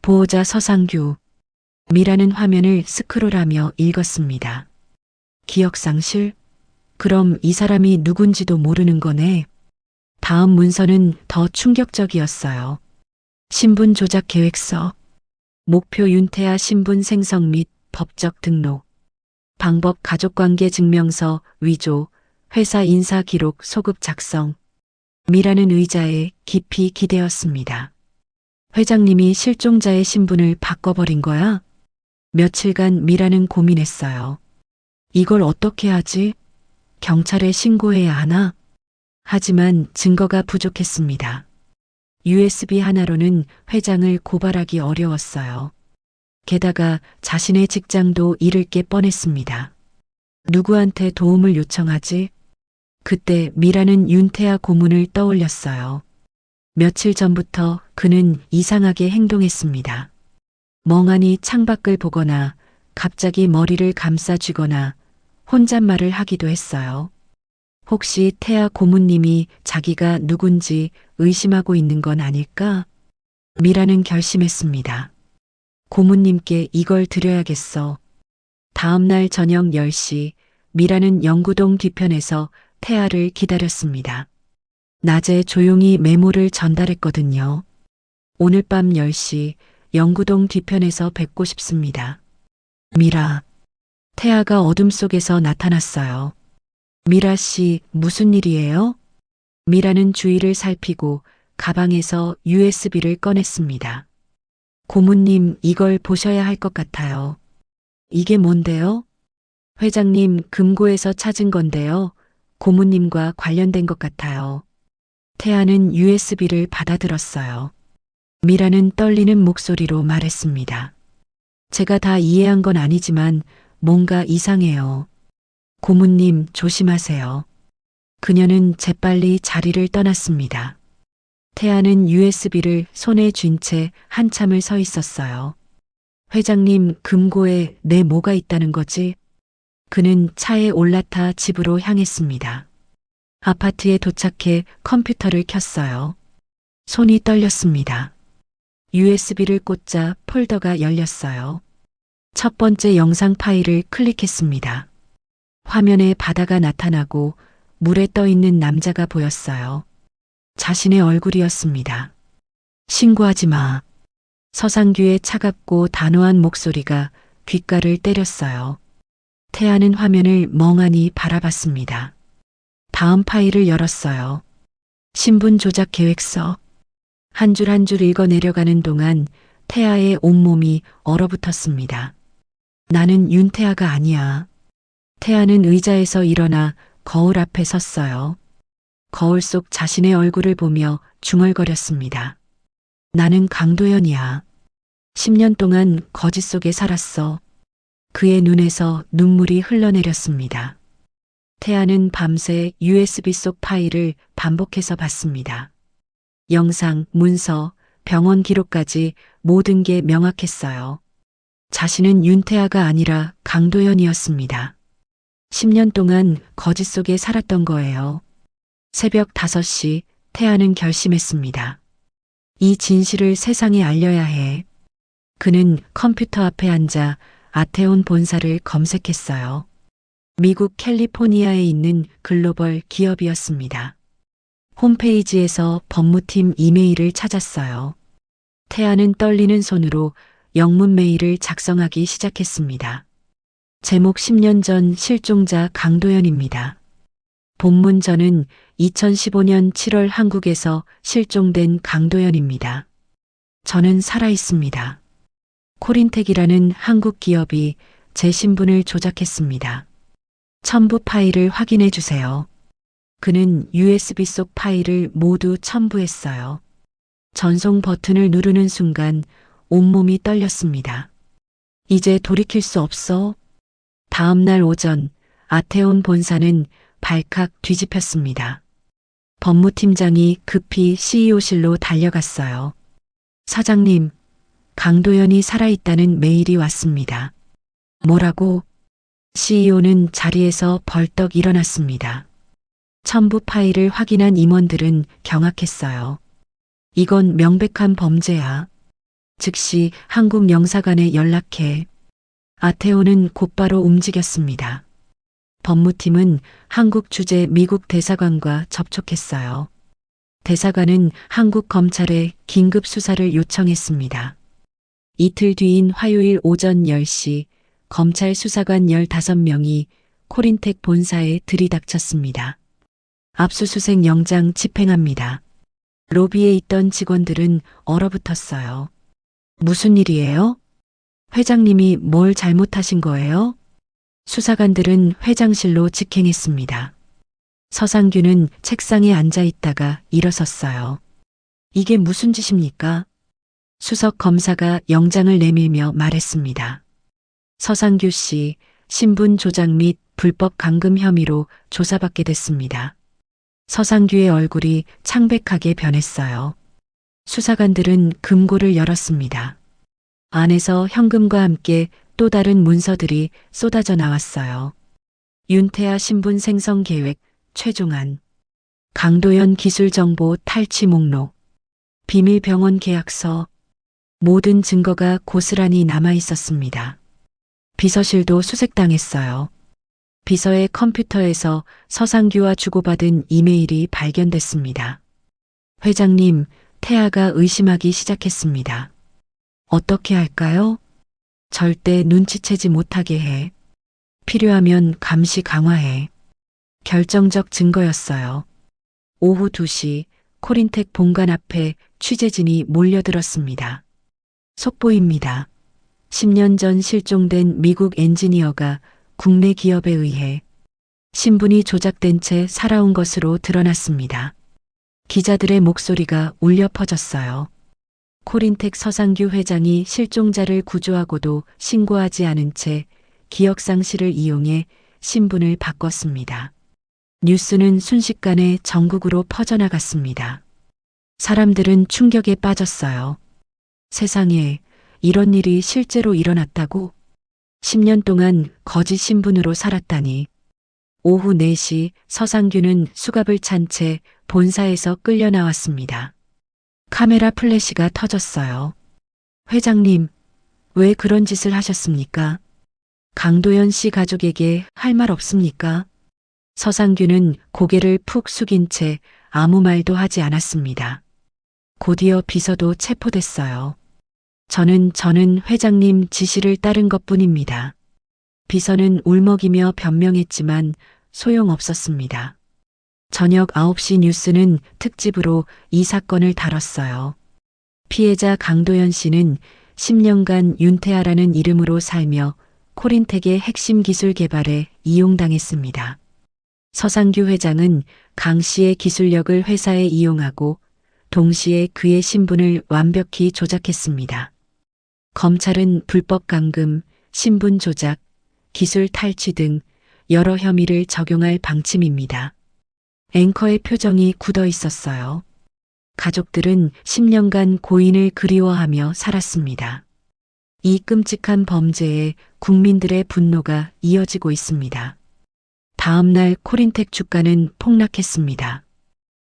보호자 서상규. 미라는 화면을 스크롤하며 읽었습니다. 기억상실? 그럼 이 사람이 누군지도 모르는 거네. 다음 문서는 더 충격적이었어요. 신분 조작 계획서. 목표 윤태아 신분 생성 및 법적 등록. 방법 가족관계 증명서 위조. 회사 인사 기록 소급 작성. 미라는 의자에 깊이 기대었습니다. 회장님이 실종자의 신분을 바꿔버린 거야? 며칠간 미라는 고민했어요. 이걸 어떻게 하지? 경찰에 신고해야 하나? 하지만 증거가 부족했습니다. USB 하나로는 회장을 고발하기 어려웠어요. 게다가 자신의 직장도 잃을 게 뻔했습니다. 누구한테 도움을 요청하지? 그때 미라는 윤태아 고문을 떠올렸어요. 며칠 전부터 그는 이상하게 행동했습니다. 멍하니 창밖을 보거나 갑자기 머리를 감싸쥐거나 혼잣말을 하기도 했어요. 혹시 태아 고문님이 자기가 누군지 의심하고 있는 건 아닐까? 미라는 결심했습니다. 고문님께 이걸 드려야겠어. 다음 날 저녁 10시 미라는 영구동 뒤편에서 태아를 기다렸습니다. 낮에 조용히 메모를 전달했거든요. 오늘 밤 10시 영구동 뒤편에서 뵙고 싶습니다. 미라. 태아가 어둠 속에서 나타났어요. 미라 씨, 무슨 일이에요? 미라는 주위를 살피고 가방에서 USB를 꺼냈습니다. 고모님, 이걸 보셔야 할 것 같아요. 이게 뭔데요? 회장님 금고에서 찾은 건데요. 고모님과 관련된 것 같아요. 태아는 USB를 받아들었어요. 미라는 떨리는 목소리로 말했습니다. 제가 다 이해한 건 아니지만 뭔가 이상해요. 고모님 조심하세요. 그녀는 재빨리 자리를 떠났습니다. 태아는 USB를 손에 쥔 채 한참을 서 있었어요. 회장님 금고에 내 뭐가 있다는 거지? 그는 차에 올라타 집으로 향했습니다. 아파트에 도착해 컴퓨터를 켰어요. 손이 떨렸습니다. USB를 꽂자 폴더가 열렸어요. 첫 번째 영상 파일을 클릭했습니다. 화면에 바다가 나타나고 물에 떠 있는 남자가 보였어요. 자신의 얼굴이었습니다. 신고하지 마. 서상규의 차갑고 단호한 목소리가 귓가를 때렸어요. 태아는 화면을 멍하니 바라봤습니다. 다음 파일을 열었어요. 신분 조작 계획서. 한 줄 한 줄 읽어 내려가는 동안 태아의 온몸이 얼어붙었습니다. 나는 윤태아가 아니야. 태아는 의자에서 일어나 거울 앞에 섰어요. 거울 속 자신의 얼굴을 보며 중얼거렸습니다. 나는 강도연이야. 10년 동안 거짓 속에 살았어. 그의 눈에서 눈물이 흘러내렸습니다. 태아는 밤새 USB 속 파일을 반복해서 봤습니다. 영상, 문서, 병원 기록까지 모든 게 명확했어요. 자신은 윤태아가 아니라 강도연이었습니다. 10년 동안 거짓 속에 살았던 거예요. 새벽 5시 태아는 결심했습니다. 이 진실을 세상에 알려야 해. 그는 컴퓨터 앞에 앉아 아테온 본사를 검색했어요. 미국 캘리포니아에 있는 글로벌 기업이었습니다. 홈페이지에서 법무팀 이메일을 찾았어요. 태아는 떨리는 손으로 영문 메일을 작성하기 시작했습니다. 제목 10년 전 실종자 강도연입니다. 본문 저는 2015년 7월 한국에서 실종된 강도연입니다. 저는 살아 있습니다. 코린텍이라는 한국 기업이 제 신분을 조작했습니다. 첨부 파일을 확인해 주세요. 그는 USB 속 파일을 모두 첨부했어요. 전송 버튼을 누르는 순간 온몸이 떨렸습니다. 이제 돌이킬 수 없어. 다음 날 오전 아테온 본사는 발칵 뒤집혔습니다. 법무팀장이 급히 CEO실로 달려갔어요. 사장님, 강도연이 살아있다는 메일이 왔습니다. 뭐라고? CEO는 자리에서 벌떡 일어났습니다. 첨부 파일을 확인한 임원들은 경악했어요. 이건 명백한 범죄야. 즉시 한국 영사관에 연락해. 아테오는 곧바로 움직였습니다. 법무팀은 한국 주재 미국 대사관과 접촉했어요. 대사관은 한국 검찰에 긴급 수사를 요청했습니다. 이틀 뒤인 화요일 오전 10시 검찰 수사관 15명이 코린텍 본사에 들이닥쳤습니다. 압수수색 영장 집행합니다. 로비에 있던 직원들은 얼어붙었어요. 무슨 일이에요? 회장님이 뭘 잘못하신 거예요? 수사관들은 회장실로 직행했습니다. 서상규는 책상에 앉아 있다가 일어섰어요. 이게 무슨 짓입니까? 수석 검사가 영장을 내밀며 말했습니다. 서상규 씨, 신분 조작 및 불법 감금 혐의로 조사받게 됐습니다. 서상규의 얼굴이 창백하게 변했어요. 수사관들은 금고를 열었습니다. 안에서 현금과 함께 또 다른 문서들이 쏟아져 나왔어요. 윤태아 신분 생성 계획 최종안, 강도연 기술정보 탈취 목록, 비밀병원 계약서, 모든 증거가 고스란히 남아 있었습니다. 비서실도 수색당했어요. 비서의 컴퓨터에서 서상규와 주고받은 이메일이 발견됐습니다. 회장님, 태아가 의심하기 시작했습니다. 어떻게 할까요? 절대 눈치채지 못하게 해. 필요하면 감시 강화해. 결정적 증거였어요. 오후 2시 코린텍 본관 앞에 취재진이 몰려들었습니다. 속보입니다. 10년 전 실종된 미국 엔지니어가 국내 기업에 의해 신분이 조작된 채 살아온 것으로 드러났습니다. 기자들의 목소리가 울려 퍼졌어요. 코린텍 서상규 회장이 실종자를 구조하고도 신고하지 않은 채 기억상실을 이용해 신분을 바꿨습니다. 뉴스는 순식간에 전국으로 퍼져나갔습니다. 사람들은 충격에 빠졌어요. 세상에, 이런 일이 실제로 일어났다고? 10년 동안 거짓 신분으로 살았다니. 오후 4시 서상규는 수갑을 찬 채 본사에서 끌려 나왔습니다. 카메라 플래시가 터졌어요. 회장님, 왜 그런 짓을 하셨습니까? 강도연 씨 가족에게 할 말 없습니까? 서상규는 고개를 푹 숙인 채 아무 말도 하지 않았습니다. 곧이어 비서도 체포됐어요. 저는 회장님 지시를 따른 것뿐입니다. 비서는 울먹이며 변명했지만 소용없었습니다. 저녁 9시 뉴스는 특집으로 이 사건을 다뤘어요. 피해자 강도연 씨는 10년간 윤태아라는 이름으로 살며 코린텍의 핵심 기술 개발에 이용당했습니다. 서상규 회장은 강 씨의 기술력을 회사에 이용하고 동시에 그의 신분을 완벽히 조작했습니다. 검찰은 불법 감금, 신분 조작, 기술 탈취 등 여러 혐의를 적용할 방침입니다. 앵커의 표정이 굳어 있었어요. 가족들은 10년간 고인을 그리워하며 살았습니다. 이 끔찍한 범죄에 국민들의 분노가 이어지고 있습니다. 다음 날 코린텍 주가는 폭락했습니다.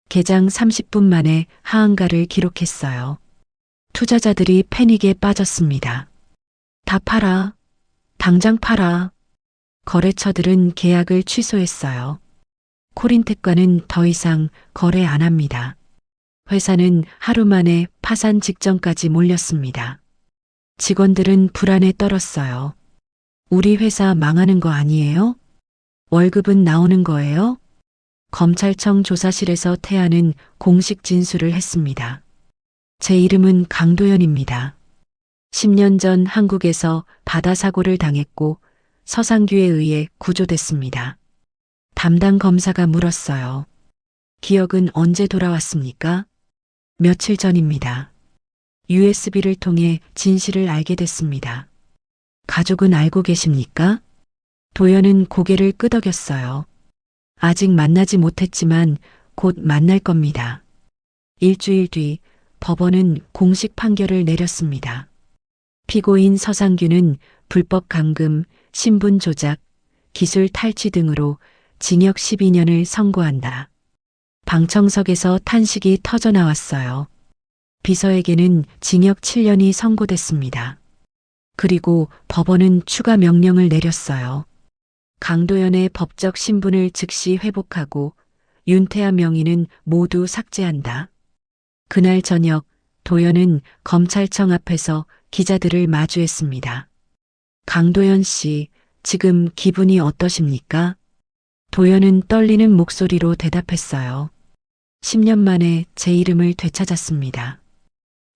개장 30분 만에 하한가를 기록했어요. 투자자들이 패닉에 빠졌습니다. 다 팔아. 당장 팔아. 거래처들은 계약을 취소했어요. 코린텍과는 더 이상 거래 안 합니다. 회사는 하루 만에 파산 직전까지 몰렸습니다. 직원들은 불안에 떨었어요. 우리 회사 망하는 거 아니에요? 월급은 나오는 거예요? 검찰청 조사실에서 태아는 공식 진술을 했습니다. 제 이름은 강도연입니다. 10년 전 한국에서 바다 사고를 당했고 서상규에 의해 구조됐습니다. 담당 검사가 물었어요. 기억은 언제 돌아왔습니까? 며칠 전입니다. USB를 통해 진실을 알게 됐습니다. 가족은 알고 계십니까? 도연은 고개를 끄덕였어요. 아직 만나지 못했지만 곧 만날 겁니다. 일주일 뒤 법원은 공식 판결을 내렸습니다. 피고인 서상규는 불법 감금, 신분 조작, 기술 탈취 등으로 징역 12년을 선고한다. 방청석에서 탄식이 터져 나왔어요. 비서에게는 징역 7년이 선고됐습니다. 그리고 법원은 추가 명령을 내렸어요. 강도연의 법적 신분을 즉시 회복하고 윤태아 명의는 모두 삭제한다. 그날 저녁 도연은 검찰청 앞에서 기자들을 마주했습니다. 강도연 씨, 지금 기분이 어떠십니까? 도연은 떨리는 목소리로 대답했어요. 10년 만에 제 이름을 되찾았습니다.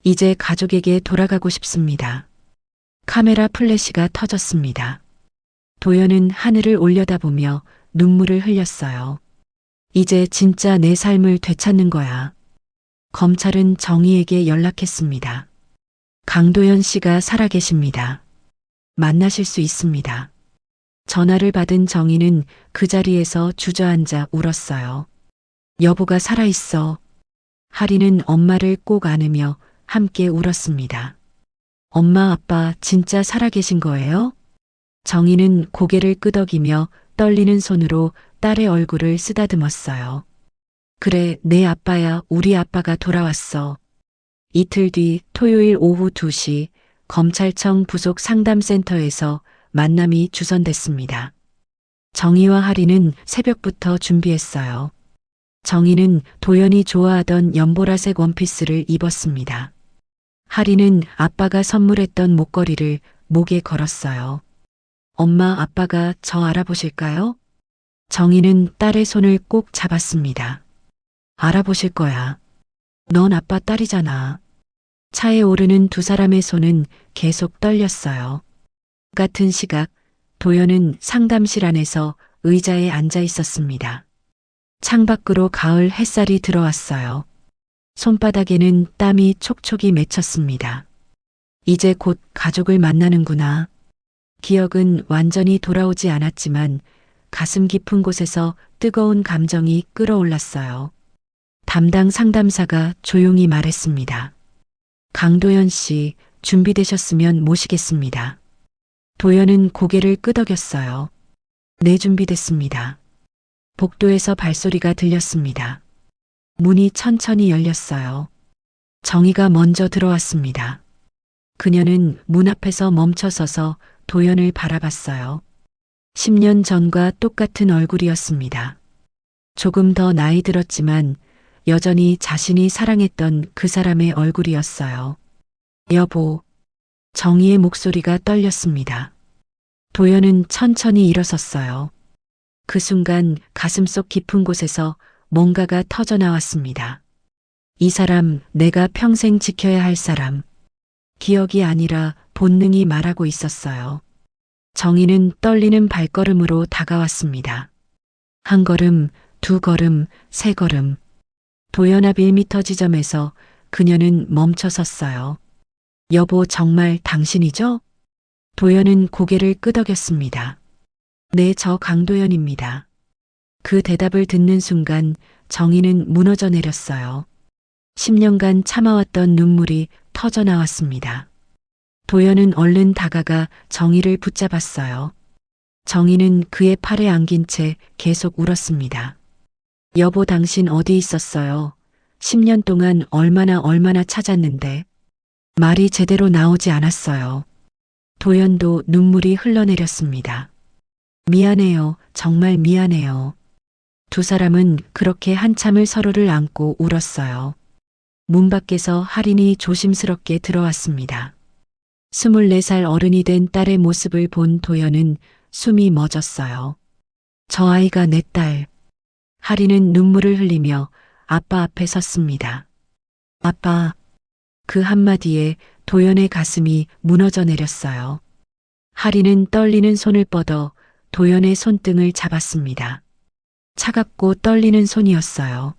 이제 가족에게 돌아가고 싶습니다. 카메라 플래시가 터졌습니다. 도연은 하늘을 올려다보며 눈물을 흘렸어요. 이제 진짜 내 삶을 되찾는 거야. 검찰은 정의에게 연락했습니다. 강도연 씨가 살아계십니다. 만나실 수 있습니다. 전화를 받은 정의는 그 자리에서 주저앉아 울었어요. 여보가 살아있어. 하리는 엄마를 꼭 안으며 함께 울었습니다. 엄마, 아빠 진짜 살아계신 거예요? 정희는 고개를 끄덕이며 떨리는 손으로 딸의 얼굴을 쓰다듬었어요. 그래, 내 아빠야, 우리 아빠가 돌아왔어. 이틀 뒤 토요일 오후 2시 검찰청 부속 상담센터에서 만남이 주선됐습니다. 정희와 하리는 새벽부터 준비했어요. 정희는 도연이 좋아하던 연보라색 원피스를 입었습니다. 하리는 아빠가 선물했던 목걸이를 목에 걸었어요. 엄마, 아빠가 저 알아보실까요? 정희는 딸의 손을 꼭 잡았습니다. 알아보실 거야. 넌 아빠 딸이잖아. 차에 오르는 두 사람의 손은 계속 떨렸어요. 같은 시각, 도연은 상담실 안에서 의자에 앉아 있었습니다. 창밖으로 가을 햇살이 들어왔어요. 손바닥에는 땀이 촉촉이 맺혔습니다. 이제 곧 가족을 만나는구나. 기억은 완전히 돌아오지 않았지만 가슴 깊은 곳에서 뜨거운 감정이 끓어올랐어요. 담당 상담사가 조용히 말했습니다. 강도연 씨, 준비되셨으면 모시겠습니다. 도연은 고개를 끄덕였어요. 네, 준비됐습니다. 복도에서 발소리가 들렸습니다. 문이 천천히 열렸어요. 정희가 먼저 들어왔습니다. 그녀는 문 앞에서 멈춰서서 도연을 바라봤어요. 10년 전과 똑같은 얼굴이었습니다. 조금 더 나이 들었지만 여전히 자신이 사랑했던 그 사람의 얼굴이었어요. 여보, 정희의 목소리가 떨렸습니다. 도연은 천천히 일어섰어요. 그 순간 가슴속 깊은 곳에서 뭔가가 터져나왔습니다. 이 사람, 내가 평생 지켜야 할 사람. 기억이 아니라 본능이 말하고 있었어요. 정희는 떨리는 발걸음으로 다가왔습니다. 한 걸음, 두 걸음, 세 걸음. 도연 앞 1m 지점에서 그녀는 멈춰 섰어요. 여보, 정말 당신이죠? 도연은 고개를 끄덕였습니다. 네, 저 강도연입니다. 그 대답을 듣는 순간 정희는 무너져 내렸어요. 10년간 참아왔던 눈물이 터져 나왔습니다. 도연은 얼른 다가가 정희를 붙잡았어요. 정희는 그의 팔에 안긴 채 계속 울었습니다. 여보, 당신 어디 있었어요? 10년 동안 얼마나 찾았는데. 말이 제대로 나오지 않았어요. 도연도 눈물이 흘러내렸습니다. 미안해요. 정말 미안해요. 두 사람은 그렇게 한참을 서로를 안고 울었어요. 문 밖에서 할인이 조심스럽게 들어왔습니다. 24살 어른이 된 딸의 모습을 본 도연은 숨이 멎었어요. 저 아이가 내 딸. 할인은 눈물을 흘리며 아빠 앞에 섰습니다. 아빠. 그 한마디에 도연의 가슴이 무너져 내렸어요. 할인은 떨리는 손을 뻗어 도연의 손등을 잡았습니다. 차갑고 떨리는 손이었어요.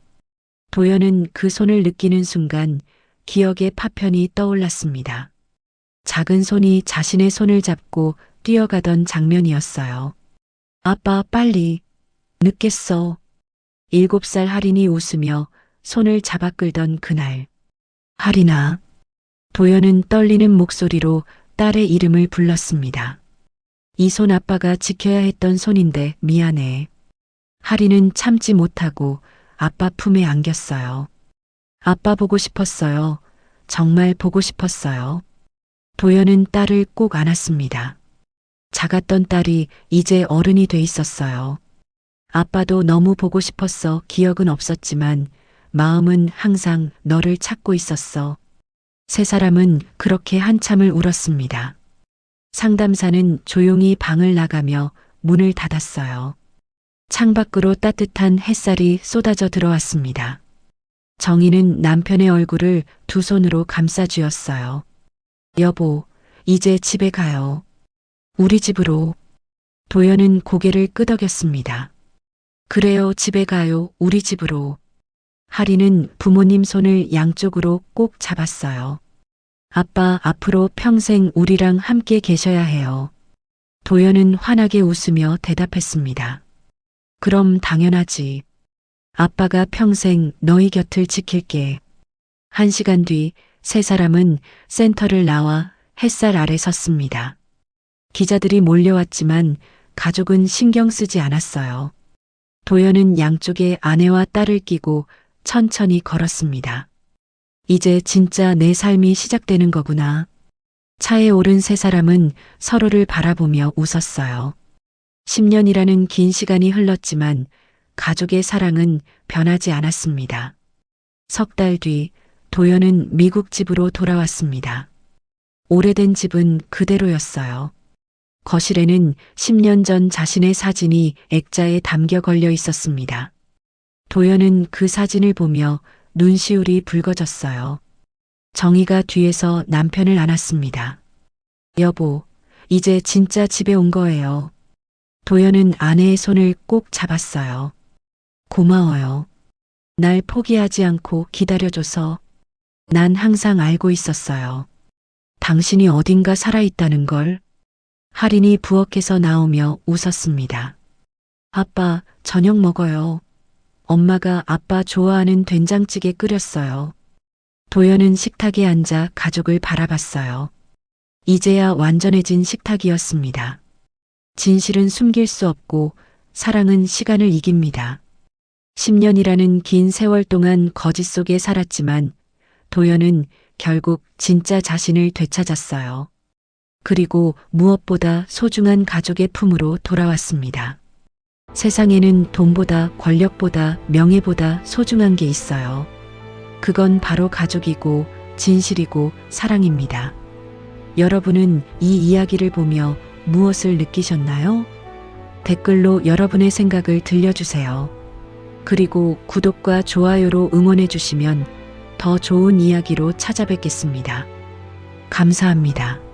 도연은 그 손을 느끼는 순간 기억의 파편이 떠올랐습니다. 작은 손이 자신의 손을 잡고 뛰어가던 장면이었어요. 아빠, 빨리. 늦겠어. 7살 할인이 웃으며 손을 잡아 끌던 그날. 할인아. 도연은 떨리는 목소리로 딸의 이름을 불렀습니다. 이 손 아빠가 지켜야 했던 손인데 미안해. 할인은 참지 못하고 아빠 품에 안겼어요. 아빠 보고 싶었어요. 정말 보고 싶었어요. 도연은 딸을 꼭 안았습니다. 작았던 딸이 이제 어른이 돼 있었어요. 아빠도 너무 보고 싶었어. 기억은 없었지만 마음은 항상 너를 찾고 있었어. 세 사람은 그렇게 한참을 울었습니다. 상담사는 조용히 방을 나가며 문을 닫았어요. 창밖으로 따뜻한 햇살이 쏟아져 들어왔습니다. 정희는 남편의 얼굴을 두 손으로 감싸 쥐었어요. 여보, 이제 집에 가요. 우리 집으로. 도연은 고개를 끄덕였습니다. 그래요, 집에 가요. 우리 집으로. 할인은 부모님 손을 양쪽으로 꼭 잡았어요. 아빠, 앞으로 평생 우리랑 함께 계셔야 해요. 도연은 환하게 웃으며 대답했습니다. 그럼 당연하지. 아빠가 평생 너희 곁을 지킬게. 1시간 뒤 세 사람은 센터를 나와 햇살 아래 섰습니다. 기자들이 몰려왔지만 가족은 신경 쓰지 않았어요. 도연은 양쪽에 아내와 딸을 끼고 천천히 걸었습니다. 이제 진짜 내 삶이 시작되는 거구나. 차에 오른 세 사람은 서로를 바라보며 웃었어요. 10년이라는 긴 시간이 흘렀지만 가족의 사랑은 변하지 않았습니다. 석 달 뒤 도연은 미국 집으로 돌아왔습니다. 오래된 집은 그대로였어요. 거실에는 10년 전 자신의 사진이 액자에 담겨 걸려 있었습니다. 도연은 그 사진을 보며 눈시울이 붉어졌어요. 정희가 뒤에서 남편을 안았습니다. 여보, 이제 진짜 집에 온 거예요. 도연은 아내의 손을 꼭 잡았어요. 고마워요. 날 포기하지 않고 기다려줘서. 난 항상 알고 있었어요. 당신이 어딘가 살아있다는 걸. 할인이 부엌에서 나오며 웃었습니다. 아빠, 저녁 먹어요. 엄마가 아빠 좋아하는 된장찌개 끓였어요. 도연은 식탁에 앉아 가족을 바라봤어요. 이제야 완전해진 식탁이었습니다. 진실은 숨길 수 없고 사랑은 시간을 이깁니다. 10년이라는 긴 세월 동안 거짓 속에 살았지만 도연은 결국 진짜 자신을 되찾았어요. 그리고 무엇보다 소중한 가족의 품으로 돌아왔습니다. 세상에는 돈보다 권력보다 명예보다 소중한 게 있어요. 그건 바로 가족이고 진실이고 사랑입니다. 여러분은 이 이야기를 보며 무엇을 느끼셨나요? 댓글로 여러분의 생각을 들려주세요. 그리고 구독과 좋아요로 응원해 주시면 더 좋은 이야기로 찾아뵙겠습니다. 감사합니다.